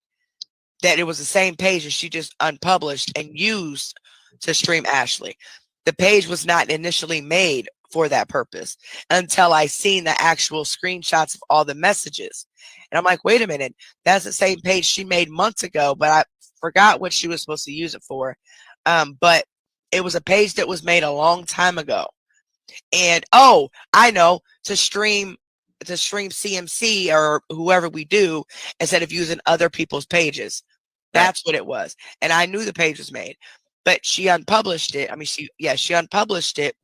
That it was the same page that she just unpublished and used to stream Ashley. The page was not initially made for that purpose until I seen the actual screenshots of all the messages. And I'm like, wait a minute, that's the same page she made months ago, but I forgot what she was supposed to use it for. But it was a page that was made a long time ago. And oh, I know, to stream CMC or whoever we do instead of using other people's pages. That's what it was. And I knew the page was made, but she unpublished it. I mean, she unpublished it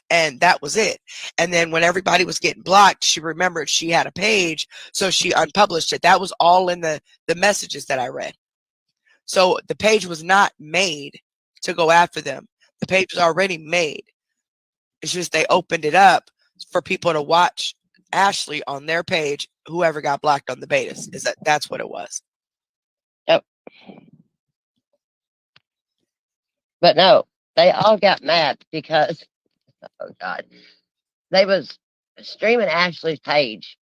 and that was it. And then when everybody was getting blocked, she remembered she had a page. So she unpublished it. That was all in the messages that I read. So the page was not made to go after them. The page was already made. It's just they opened it up for people to watch Ashley on their page, whoever got blocked on the betas. That's what it was. Yep. But no, they all got mad because, oh God, they was streaming Ashley's page.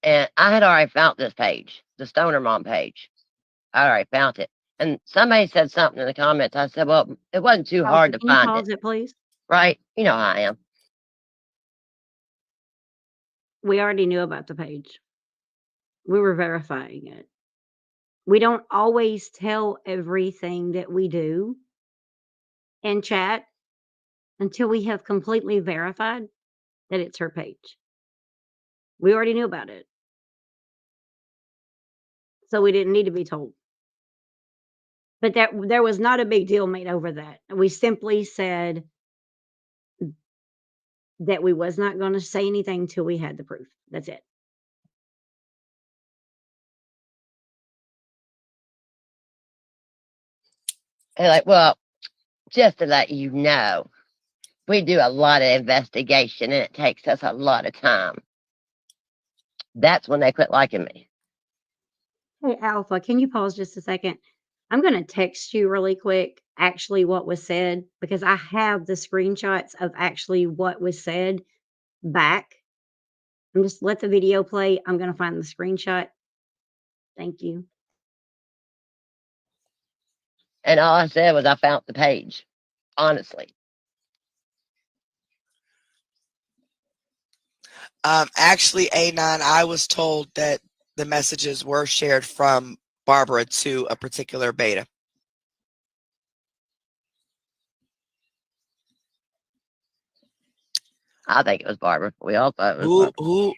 And I had already found this page, the Stoner Mom page. I already found it. And somebody said something in the comments. I said, well, it wasn't too hard to Can you find pause it, it, please? right? You know how I am. We already knew about the page. We were verifying it. We don't always tell everything that we do in chat until we have completely verified that it's her page. We already knew about it. So we didn't need to be told. But there was not a big deal made over that. We simply said that we was not going to say anything till we had the proof. That's it. And like, well, just to let you know, we do a lot of investigation and it takes us a lot of time. That's when they quit liking me. Hey, Alpha, can you pause just a second? I'm going to text you really quick actually what was said because I have the screenshots of actually what was said back. I'm just let the video play. I'm going to find the screenshot. Thank you. And all I said was I found the page, honestly. Actually, A9, I was told that the messages were shared from Barbara to a particular beta. I think it was Barbara. We all thought it was Barbara.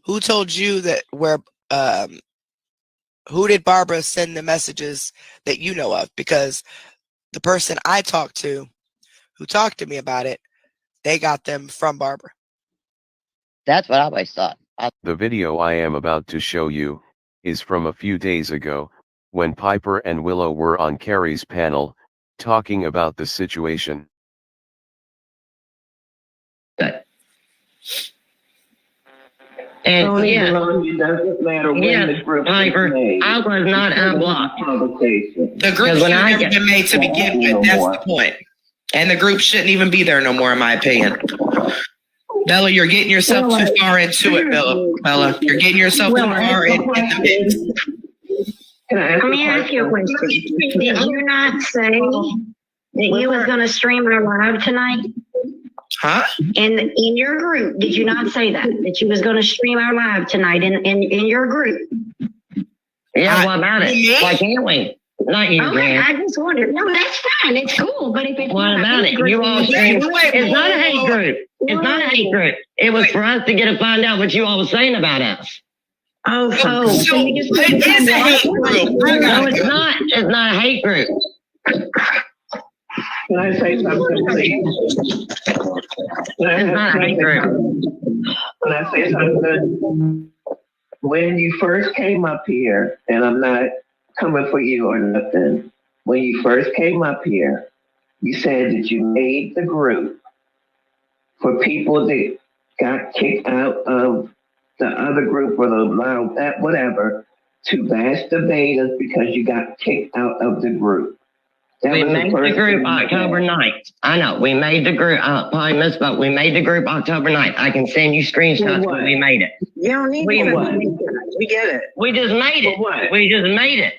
Who told you that who did Barbara send the messages that you know of? Because the person I talked to who talked to me about it, they got them from Barbara. That's what I always thought. The video I am about to show you is from a few days ago, when Piper and Willow were on Carrie's panel, talking about the situation. And Tony, it doesn't matter when the group Piper, is made. I was not unblocked. The group should have never been made to begin with. That's the point. And the group shouldn't even be there no more, in my opinion. Bella, you're getting yourself too far into it, Bella. You're getting yourself too far in the mix. Let me ask you a question. Did you not say that you was going to stream our live tonight? Huh? In your group, did you not say that you was going to stream our live tonight in your group? Yeah, what about it? Why can't we? Not you, okay, man. I just wondered. No, that's fine. It's cool. But if it's What about it? You all saying it's not a hate group. It's not a hate group. It was for us to get to find out what you all was saying about us. Oh, so it is a hate group. No, it's not. It's not a hate group. Can I say something, please? It's not a hate group. Can I say something? When you first came up here, and I'm not coming for you or nothing, when you first came up here, you said that you made the group for people that got kicked out of the other group or the loud that whatever to bash the betas because you got kicked out of the group. We made the group October 9th. I know, we made the group, probably misspoke. We made the group October 9th. I can send you screenshots when we made it. You don't need we get it. We just made it. What? We just made it.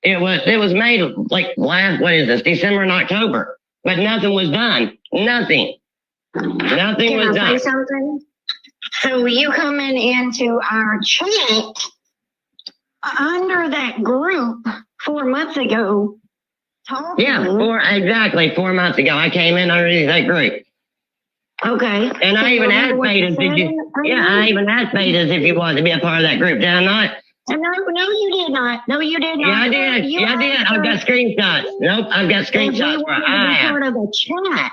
It was made like last, what is this, December and October. But nothing was done. Nothing. Nothing was done. Can I say something? So you coming into our chat under that group 4 months ago. Yeah, exactly 4 months ago. I came in underneath that group. Okay. And I even asked betas, I even asked betas if you wanted to be a part of that group. Did I not? No, you did not. No, you did not. Yeah, I did. Yeah, I did. I've got screenshots. Nope, I've got screenshots. Part of the chat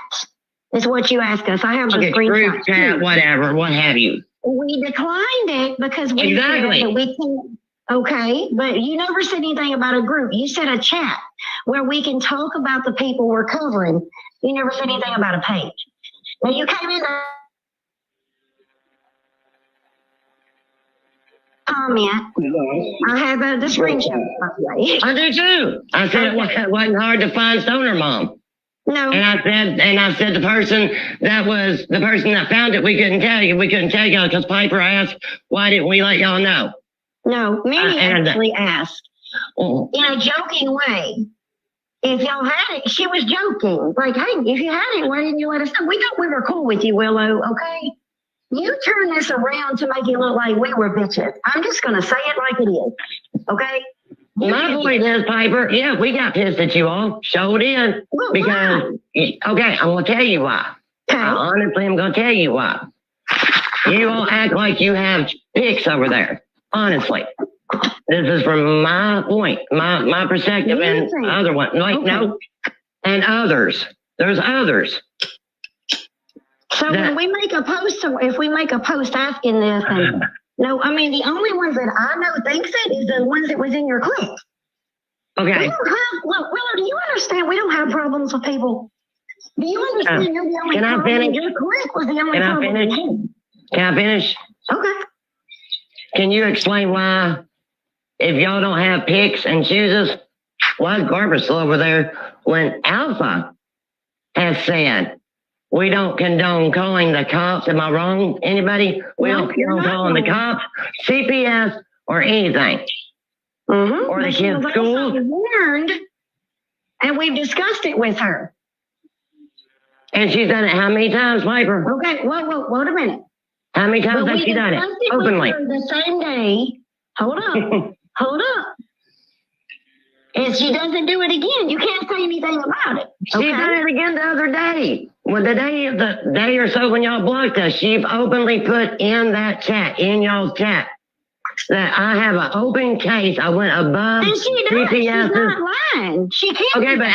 is what you asked us. I have the screenshots. Group chat, whatever, what have you. We declined it because we said that we can. Okay, but you never said anything about a group. You said a chat where we can talk about the people we're covering. You never said anything about a page. Now you came in comment. I have the screenshot, by the way. I do too. I said it wasn't hard to find Stoner Mom. No. And I said the person that found it, we couldn't tell you. We couldn't tell y'all because Piper asked, why didn't we let y'all know? No, Minnie actually asked in a joking way. If y'all had it, she was joking. Like, hey, if you had it, why didn't you let us know? We thought we were cool with you, Willow, okay? You turn this around to make it look like we were bitches. I'm just going to say it like it is, okay? My point is, Piper, yeah, we got pissed at you all. Showed in. Well, because, okay, I'm going to tell you why. Okay. Honestly, I'm going to tell you why. You all act like you have pics over there. Honestly. This is from my point, my perspective, and other one. Like, no, and others. There's others. So when we make a post, if we make a post asking this, and no, I mean, the only ones that I know thinks it is the ones that was in your clip. Okay. We don't have, look, Willow, do you understand? We don't have problems with people. Do you understand? You're the only can problem. I finish? Your clip was the only Can I problem. finish? Can I finish? Okay. Can you explain why, if y'all don't have picks and chooses, why is Barbara still over there when Alpha has said, we don't condone calling the cops? Am I wrong? Anybody? We don't condone calling the cops, CPS, or anything. Mm-hmm. Or the kids' schools. Warned, and we've discussed it with her. And she's done it how many times, Piper? Okay, well, wait a minute. How many times has she done it? Openly. The same day. Hold up. Hold up. If she doesn't do it again, you can't say anything about it. She did it again the other day. Well, the day or so when y'all blocked us, she openly put in that chat, in y'all's chat, that I have an open case. I went above and she does. She's not lying. She can't. Okay, but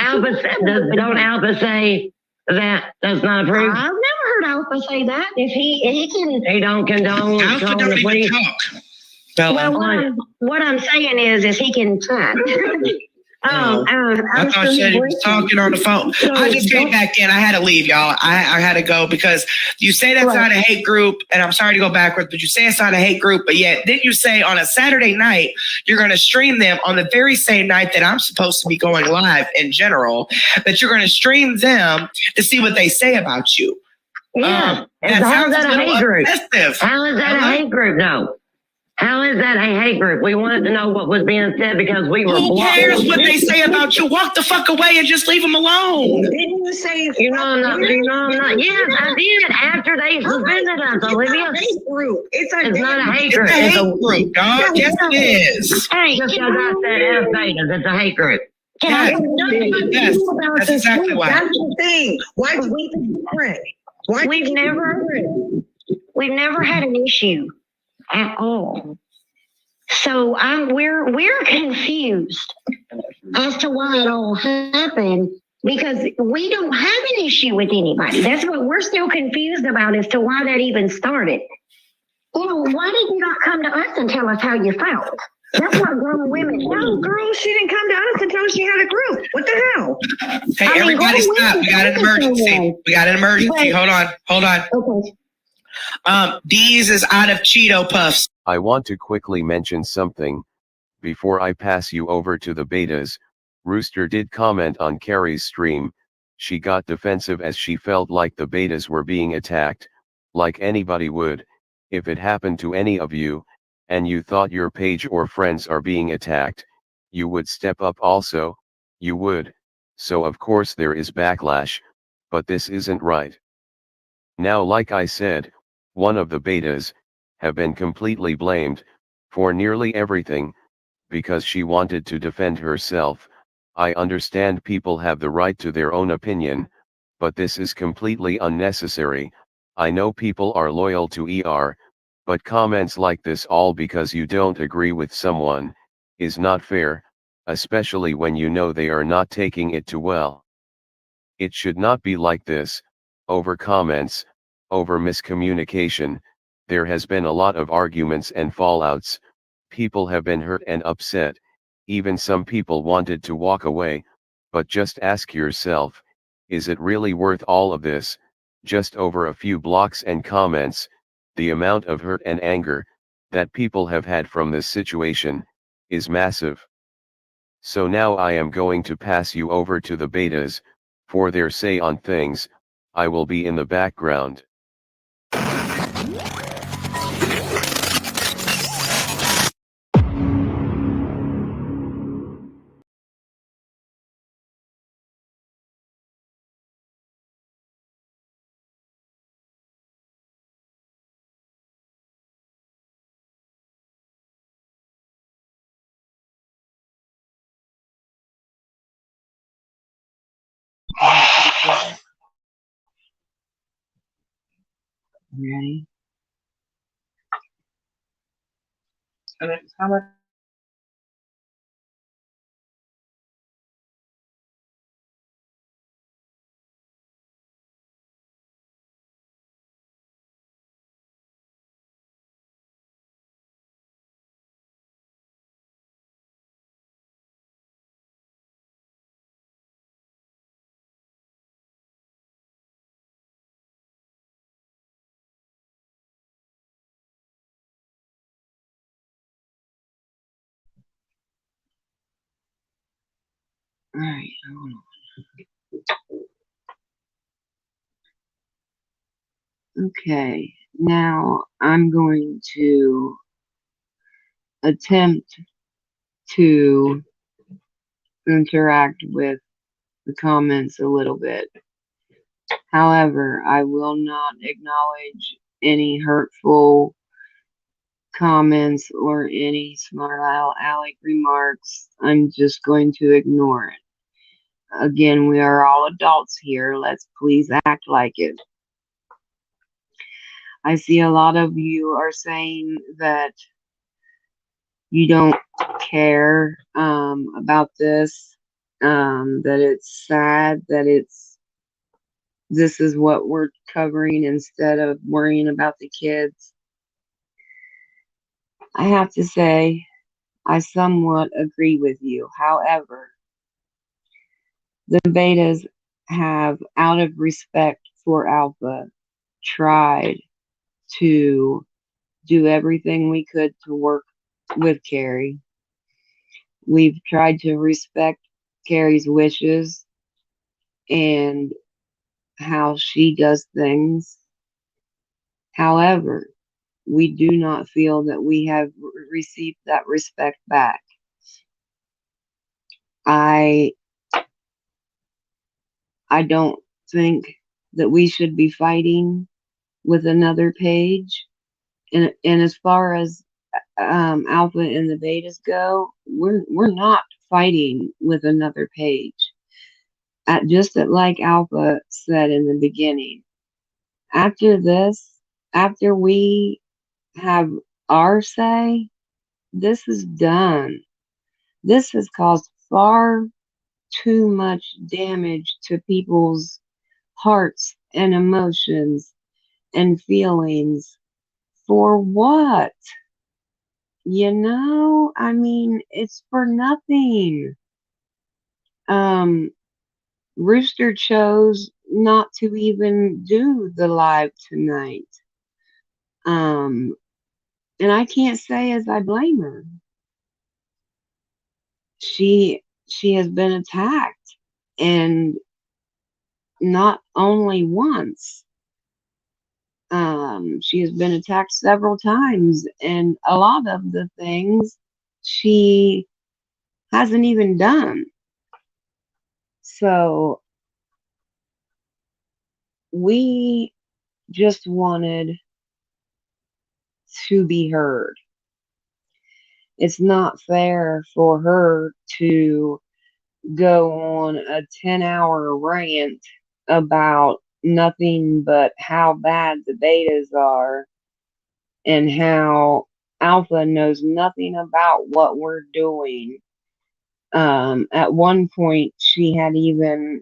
don't Alpha say that that's not approved? I've never heard Alpha say that. If he can. He don't condone Alpha calling don't the even police. talk. Bella. Well, what I'm saying is he can chat. I thought Shetty was talking on the phone. I just came back in. I had to leave, y'all. I had to go because you say that's not a hate group, and I'm sorry to go backwards, but you say it's not a hate group, but yet didn't you say on a Saturday night you're going to stream them on the very same night that I'm supposed to be going live in general, that you're going to stream them to see what they say about you? Yeah. How is that a hate group? How is that a hate group? No. How is that a hate group? We wanted to know what was being said because we were Who cares what they say about you? Walk the fuck away and just leave them alone. Didn't you say? You know I'm not. Yes, I did. After they suspended us, Olivia. It's not a hate group. It's a hate group, dog. Yes, it is. Hey, just because I said F betas, it's a hate group. Yes, that's exactly why. That's the thing. Why do we different? We've never had an issue at all. So we're confused as to why it all happened, because we don't have an issue with anybody. That's what we're still confused about as to why that even started. You know, why did you not come to us and tell us how you felt? That's what grown women do. No, girl, she didn't come to us until she had a group. What the hell? Hey, everybody stop. We got an emergency. We got an emergency. Hold on. Okay. Deez is out of Cheeto Puffs. I want to quickly mention something. Before I pass you over to the betas, Rooster did comment on Carrie's stream. She got defensive as she felt like the betas were being attacked, like anybody would, if it happened to any of you, and you thought your page or friends are being attacked, you would step up also, you would, so of course there is backlash, but this isn't right. Now, like I said, one of the betas have been completely blamed for nearly everything, because she wanted to defend herself. I understand people have the right to their own opinion, but this is completely unnecessary. I know people are loyal to ER, but comments like this all because you don't agree with someone, is not fair, especially when you know they are not taking it too well. It should not be like this, over comments, over miscommunication. There has been a lot of arguments and fallouts, people have been hurt and upset, even some people wanted to walk away, but just ask yourself, is it really worth all of this, just over a few blocks and comments, the amount of hurt and anger, that people have had from this situation, is massive. So now I am going to pass you over to the betas, for their say on things. I will be in the background. Ready? And it's how much? All right. Hold on. Okay. Now I'm going to attempt to interact with the comments a little bit. However, I will not acknowledge any hurtful comments or any smart aleck remarks. I'm just going to ignore it. Again, we are all adults here. Let's please act like it. I see a lot of you are saying that you don't care about this, that it's sad, that this is what we're covering instead of worrying about the kids. I have to say, I somewhat agree with you. However, the betas have, out of respect for Alpha, tried to do everything we could to work with Carrie. We've tried to respect Carrie's wishes and how she does things. However, we do not feel that we have received that respect back. I don't think that we should be fighting with another page. And as far as Alpha and the betas go, we're not fighting with another page. Like Alpha said in the beginning, after this, after we have our say, this is done. This has caused far too much damage to people's hearts and emotions and feelings. For what? I mean, it's for nothing. Rooster chose not to even do the live tonight. And I can't say as I blame her. She has been attacked, and not only once. She has been attacked several times, and a lot of the things she hasn't even done. So we just wanted to be heard. It's not fair for her to go on a 10-hour rant about nothing but how bad the betas are and how Alpha knows nothing about what we're doing. At one point, she had even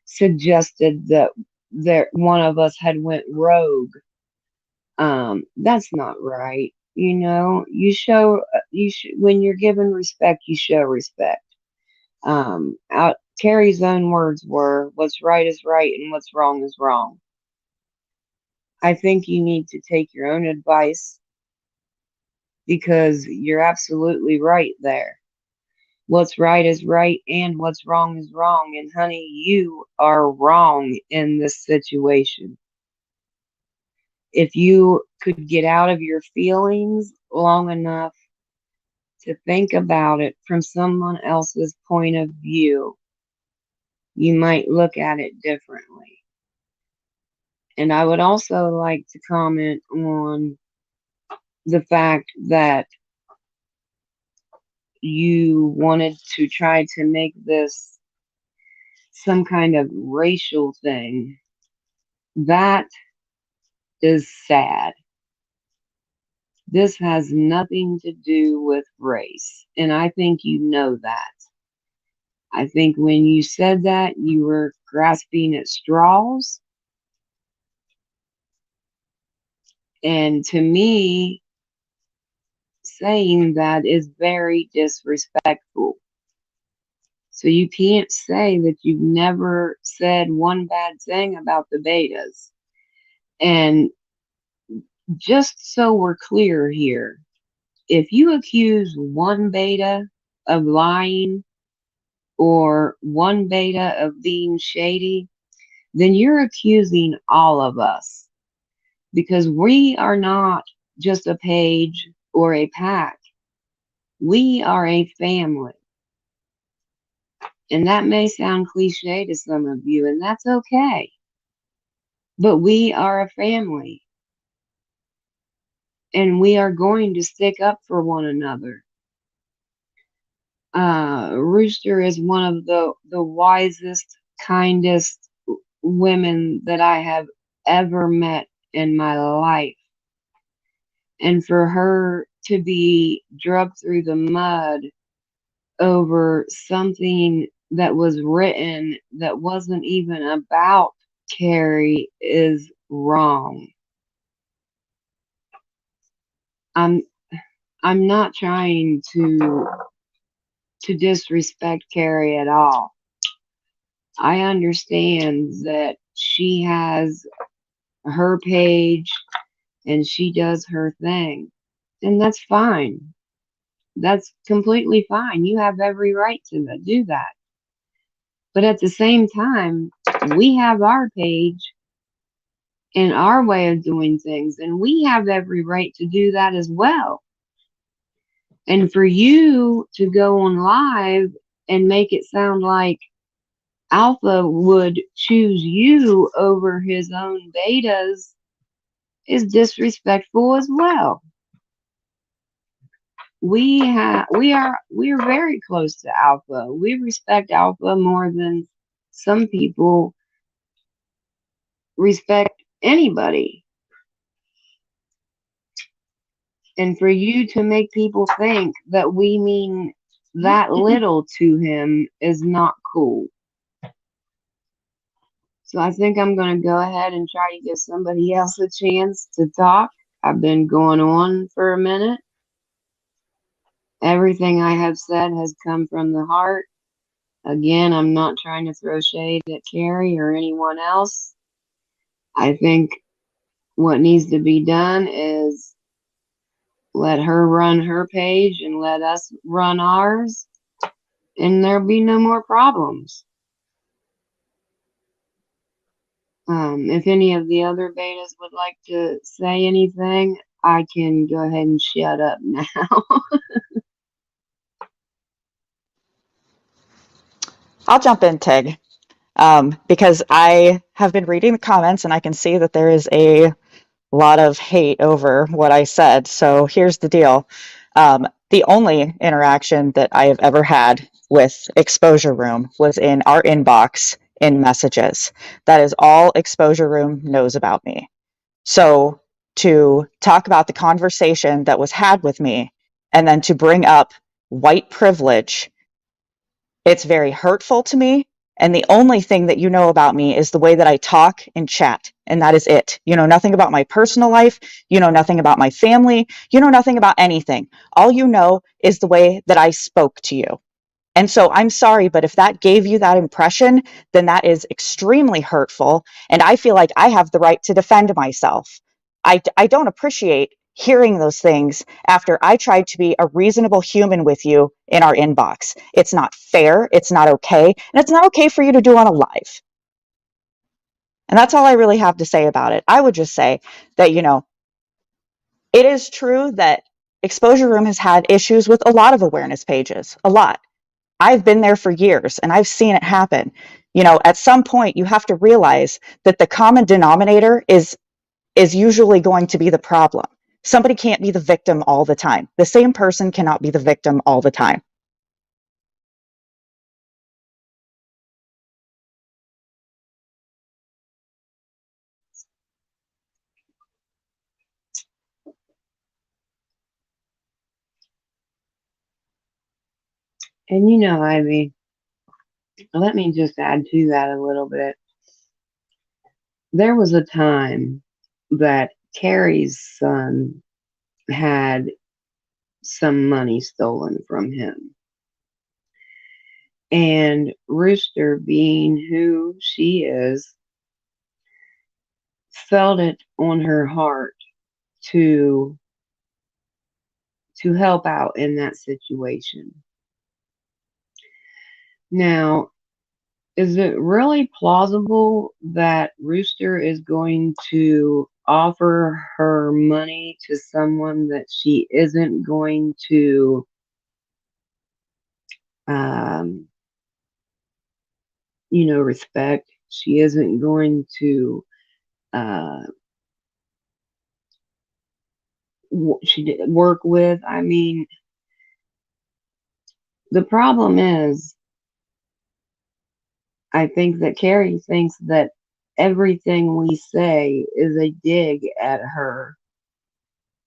suggested that one of us had went rogue. That's not right. When you're given respect, you show respect. Carrie's own words were, "What's right is right, and what's wrong is wrong." I think you need to take your own advice because you're absolutely right there. What's right is right and what's wrong is wrong. And honey, you are wrong in this situation. If you could get out of your feelings long enough to think about it from someone else's point of view, you might look at it differently. And I would also like to comment on the fact that you wanted to try to make this some kind of racial thing. That is sad. This has nothing to do with race. And I think you know that. I think when you said that, you were grasping at straws. And to me, saying that is very disrespectful. So you can't say that you've never said one bad thing about the betas. And just so we're clear here, if you accuse one beta of lying or one beta of being shady, then you're accusing all of us because we are not just a page or a pack. We are a family. And that may sound cliche to some of you, and that's okay. But we are a family. And we are going to stick up for one another. Rooster is one of the wisest, kindest women that I have ever met in my life. And for her to be drugged through the mud over something that was written that wasn't even about Carrie is wrong. I'm not trying to disrespect Carrie at all. I understand that she has her page and she does her thing, and that's fine. That's completely fine. You have every right to do that. But at the same time, we have our page and our way of doing things, and we have every right to do that as well. And for you to go on live and make it sound like Alpha would choose you over his own betas is disrespectful as well. We're very close to Alpha. We respect Alpha more than some people respect anybody. And for you to make people think that we mean that little to him is not cool. So I think I'm going to go ahead and try to give somebody else a chance to talk. I've been going on for a minute. Everything I have said has come from the heart. Again, I'm not trying to throw shade at Carrie or anyone else. I think what needs to be done is let her run her page and let us run ours, and there'll be no more problems. If any of the other betas would like to say anything, I can go ahead and shut up now. I'll jump in, Tig, because I have been reading the comments and I can see that there is a lot of hate over what I said. So here's the deal. The only interaction that I have ever had with Exposure Room was in our inbox in messages. That is all Exposure Room knows about me. So to talk about the conversation that was had with me and then to bring up white privilege, it's very hurtful to me. And the only thing that you know about me is the way that I talk and chat. And that is it. You know nothing about my personal life. You know nothing about my family. You know nothing about anything. All you know is the way that I spoke to you. And so I'm sorry, but if that gave you that impression, then that is extremely hurtful. And I feel like I have the right to defend myself. I don't appreciate hearing those things after I tried to be a reasonable human with you in our inbox. It's not fair. It's not okay. And it's not okay for you to do on a live. And that's all I really have to say about it. I would just say that, it is true that Exposure Room has had issues with a lot of awareness pages, a lot. I've been there for years and I've seen it happen. At some point you have to realize that the common denominator is usually going to be the problem. Somebody can't be the victim all the time. The same person cannot be the victim all the time. And Ivy, let me just add to that a little bit. There was a time that Carrie's son had some money stolen from him. And Rooster, being who she is, felt it on her heart to help out in that situation. Now, is it really plausible that Rooster is going to offer her money to someone that she isn't going to respect? She isn't going to work with? I mean, the problem is, I think that Carrie thinks that everything we say is a dig at her,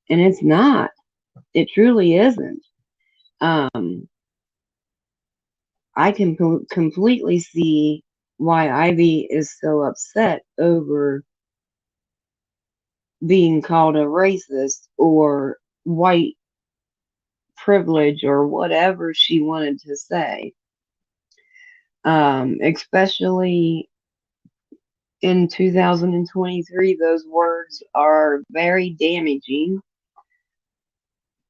and it's not. It truly isn't. I can completely see why Ivy is so upset over being called a racist or white privilege or whatever she wanted to say. Especially in 2023, those words are very damaging.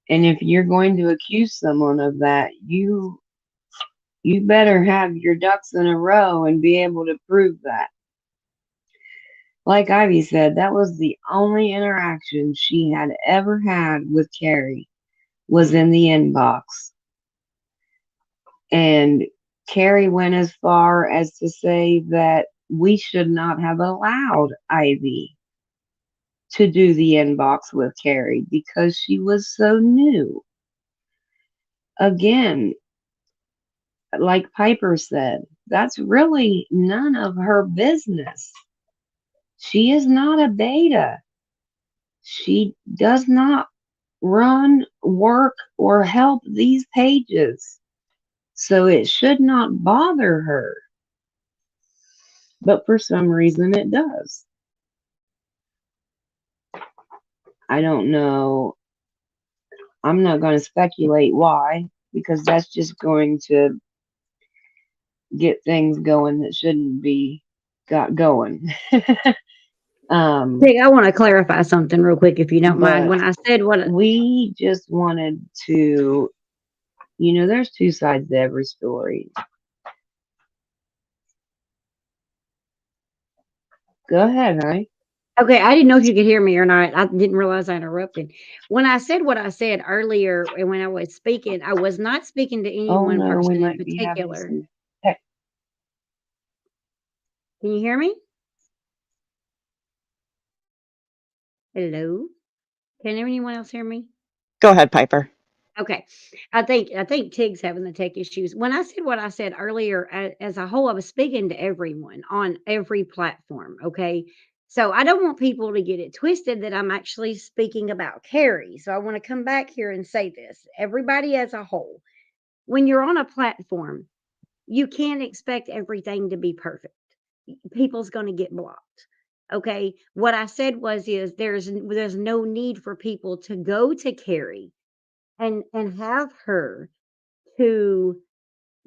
And if you're going to accuse someone of that, you better have your ducks in a row and be able to prove that. Like Ivy said, that was the only interaction she had ever had with Carrie, was in the inbox. And Carrie went as far as to say that we should not have allowed Ivy to do the inbox with Carrie because she was so new. Again, like Piper said, that's really none of her business. She is not a beta. She does not run, work, or help these pages. So it should not bother her. But for some reason it does. I don't know. I'm not going to speculate why, because that's just going to get things going that shouldn't be got going. Dick, I want to clarify something real quick, if you don't mind. When I said what we just wanted to, there's two sides to every story. Go ahead, honey. Okay, I didn't know if you could hear me or not. I didn't realize I interrupted. When I said what I said earlier, and when I was speaking, I was not speaking to any one person in particular. Can you hear me? Hello? Can anyone else hear me? Go ahead, Piper. Okay. I think Tig's having the tech issues. When I said what I said earlier, as a whole, I was speaking to everyone on every platform. Okay. So I don't want people to get it twisted that I'm actually speaking about Carrie. So I want to come back here and say this. Everybody as a whole, when you're on a platform, you can't expect everything to be perfect. People's going to get blocked. Okay. What I said is there's no need for people to go to Carrie and have her to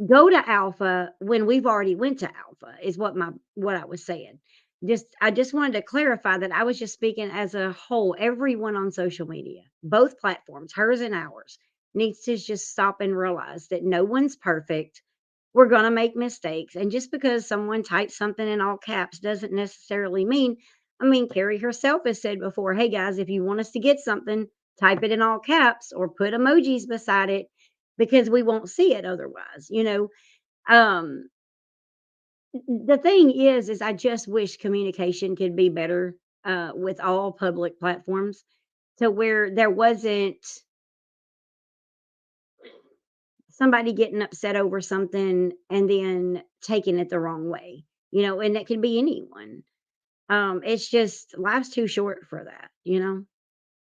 go to alpha when we've already went to alpha is what I was saying. I just wanted to clarify that I was just speaking as a whole. Everyone on social media, both platforms, hers and ours, needs to just stop and realize that no one's perfect. We're going to make mistakes. And just because someone types something in all caps doesn't necessarily mean, I mean, Carrie herself has said before, hey guys, if you want us to get something, type it in all caps or put emojis beside it because we won't see it otherwise. Um, the thing is I just wish communication could be better with all public platforms to where there wasn't somebody getting upset over something and then taking it the wrong way, and that can be anyone. It's just life's too short for that.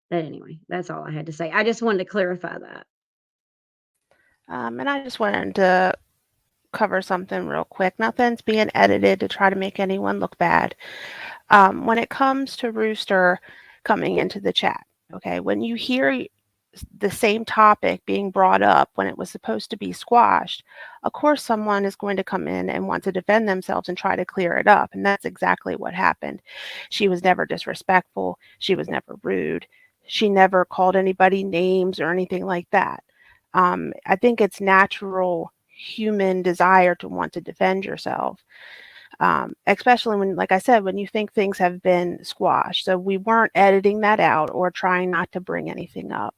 But anyway, that's all I had to say. I just wanted to clarify that. And I just wanted to cover something real quick. Nothing's being edited to try to make anyone look bad. When it comes to Rooster coming into the chat, okay, when you hear the same topic being brought up when it was supposed to be squashed, of course someone is going to come in and want to defend themselves and try to clear it up. And that's exactly what happened. She was never disrespectful. She was never rude. She never called anybody names or anything like that. I think it's natural human desire to want to defend yourself. Especially when, like I said, when you think things have been squashed. So we weren't editing that out or trying not to bring anything up.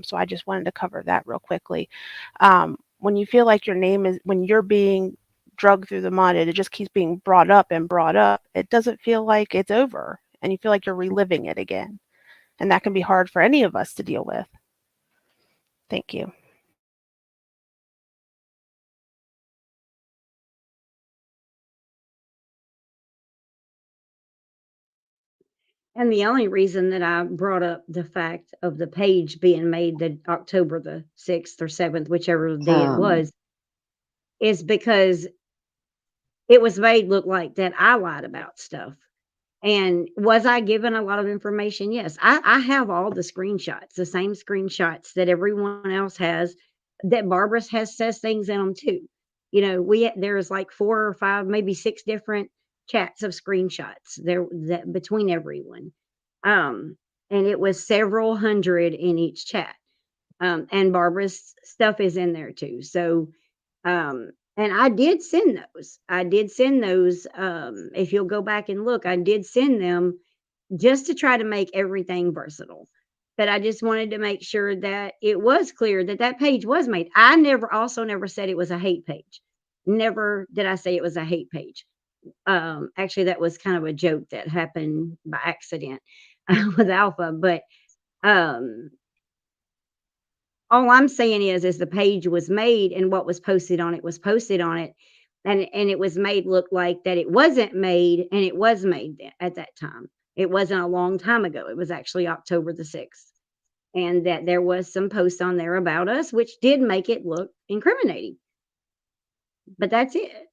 So I just wanted to cover that real quickly. When you feel like your name is, when you're being drugged through the mud and it just keeps being brought up and brought up, it doesn't feel like it's over and you feel like you're reliving it again. And that can be hard for any of us to deal with. Thank you. And the only reason that I brought up the fact of the page being made the October the 6th or 7th, whichever day it was, is because it was made look like that I lied about stuff. And was I given a lot of information? Yes. I have all the screenshots, the same screenshots that everyone else has, that Barbara says things in them too. There's like 4 or 5, maybe 6 different chats of screenshots there that between everyone. And it was several hundred in each chat. And Barbara's stuff is in there too. So and I did send those. If you'll go back and look, I did send them just to try to make everything versatile. But I just wanted to make sure that it was clear that that page was made. I never said it was a hate page. Never did I say it was a hate page. Actually, that was kind of a joke that happened by accident with Alpha. But all I'm saying is the page was made and what was posted on it was posted on it. And it was made look like that it wasn't made, and it was made at that time. It wasn't a long time ago. It was actually October the 6th. And that there was some posts on there about us, which did make it look incriminating. But that's it.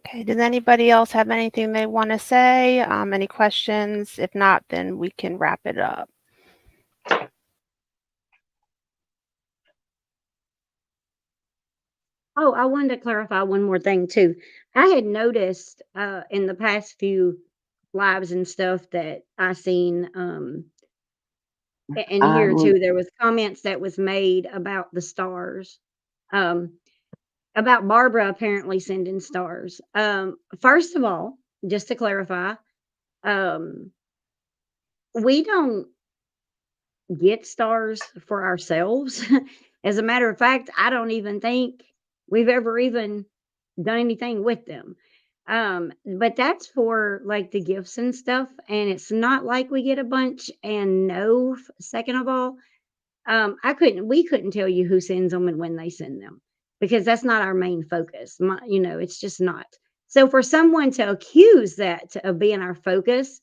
Okay, does anybody else have anything they want to say? Any questions? If not, then we can wrap it up. Oh, I wanted to clarify one more thing too. I had noticed in the past few lives and stuff that I seen and I here will. too, there was comments that was made about the stars. Um, about Barbara apparently sending stars. First of all, just to clarify, um, we don't get stars for ourselves. As a matter of fact, I don't even think we've ever even done anything with them. But that's for like the gifts and stuff. And it's not like we get a bunch. And no, second of all, we couldn't tell you who sends them and when they send them because that's not our main focus. It's just not. So for someone to accuse that of being our focus,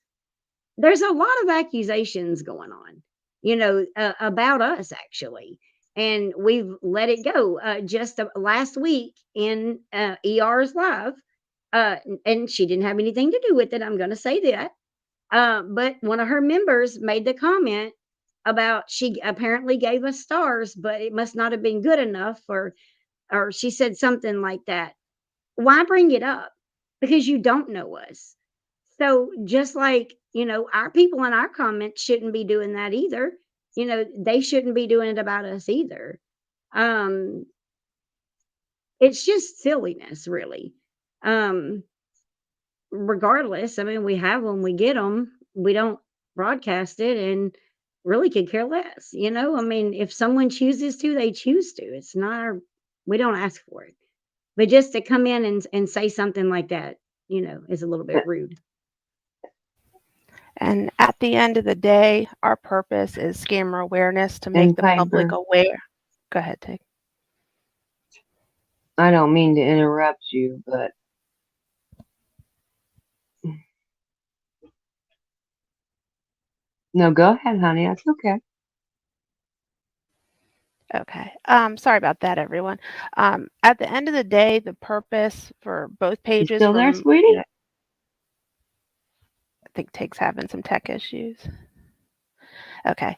there's a lot of accusations going on, about us actually. And we've let it go. Just last week in ER's live, and she didn't have anything to do with it. I'm going to say that. But one of her members made the comment about she apparently gave us stars, but it must not have been good enough, or she said something like that. Why bring it up? Because you don't know us. So just like, our people in our comments shouldn't be doing that either. They shouldn't be doing it about us either. Um, it's just silliness, really. Regardless, I mean, we have them, we get them, we don't broadcast it, and really could care less. I mean, if someone chooses to, they choose to. It's not we don't ask for it. But just to come in and say something like that, is a little bit rude. And at the end of the day, our purpose is scammer awareness to make And the public Piper, aware. Go ahead, Tig. I don't mean to interrupt you, but no, go ahead, honey. That's okay. Okay. Sorry about that, everyone. At the end of the day, the purpose for both You pages still there, from, sweetie? I think Tig's having some tech issues. Okay.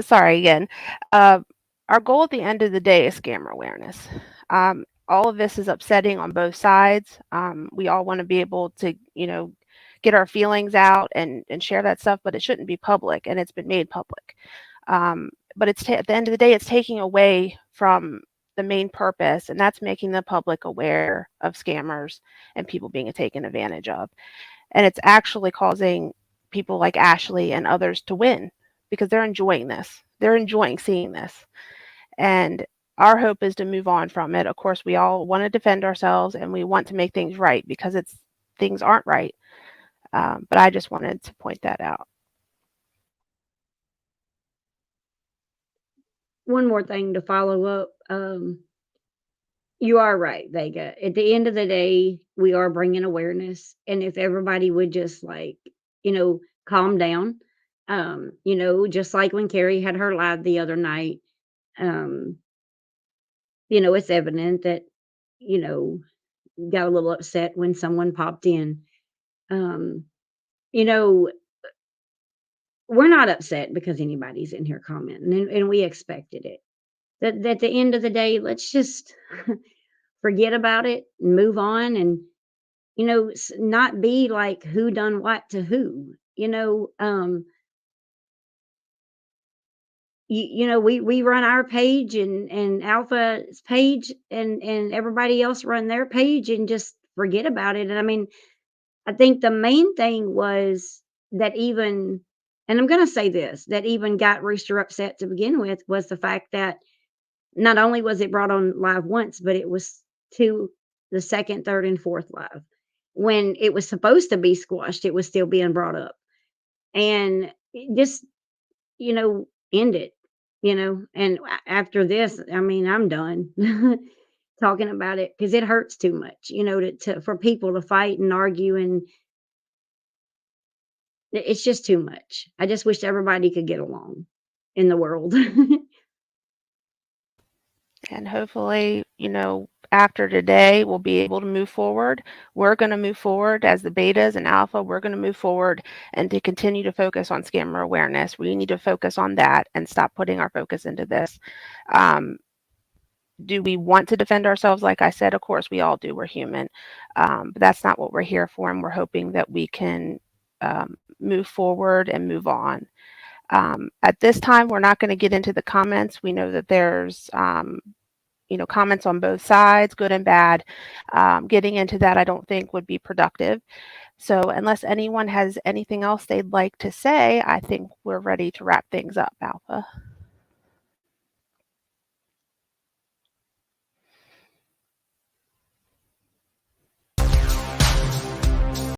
Sorry again. Our goal at the end of the day is scammer awareness. All of this is upsetting on both sides. We all want to be able to, get our feelings out and share that stuff, but it shouldn't be public, and it's been made public. But at the end of the day, it's taking away from the main purpose, and that's making the public aware of scammers and people being taken advantage of. And it's actually causing people like Ashley and others to win because they're enjoying this. They're enjoying seeing this. And our hope is to move on from it. Of course, we all want to defend ourselves and we want to make things right because things aren't right. But I just wanted to point that out. One more thing to follow up. You are right, Vega. At the end of the day, we are bringing awareness. And if everybody would just calm down, just like when Carrie had her live the other night, um, it's evident that, you know, got a little upset when someone popped in. Um, you know, we're not upset because anybody's in here commenting, and we expected it. That at the end of the day, let's just forget about it and move on, and not be like who done what to who. We run our page and Alpha's page, and everybody else run their page, and just forget about it. And I mean, I think the main thing was that even, and I'm going to say this, that even got Rooster upset to begin with, was the fact that not only was it brought on live once, but it was to the second, third, and fourth live. When it was supposed to be squashed, it was still being brought up. And just, end it, And after this, I mean, I'm done talking about it because it hurts too much, for people to fight and argue, and it's just too much. I just wish everybody could get along in the world. And hopefully, after today, we'll be able to move forward. We're going to move forward as the betas and alpha. We're going to move forward and to continue to focus on scammer awareness. We need to focus on that and stop putting our focus into this. Do we want to defend ourselves? Like I said, of course, we all do. We're human. But that's not what we're here for. And we're hoping that we can move forward and move on. At this time, we're not going to get into the comments. We know that there's comments on both sides, good and bad. Getting into that, I don't think would be productive. So unless anyone has anything else they'd like to say, I think we're ready to wrap things up, Alpha.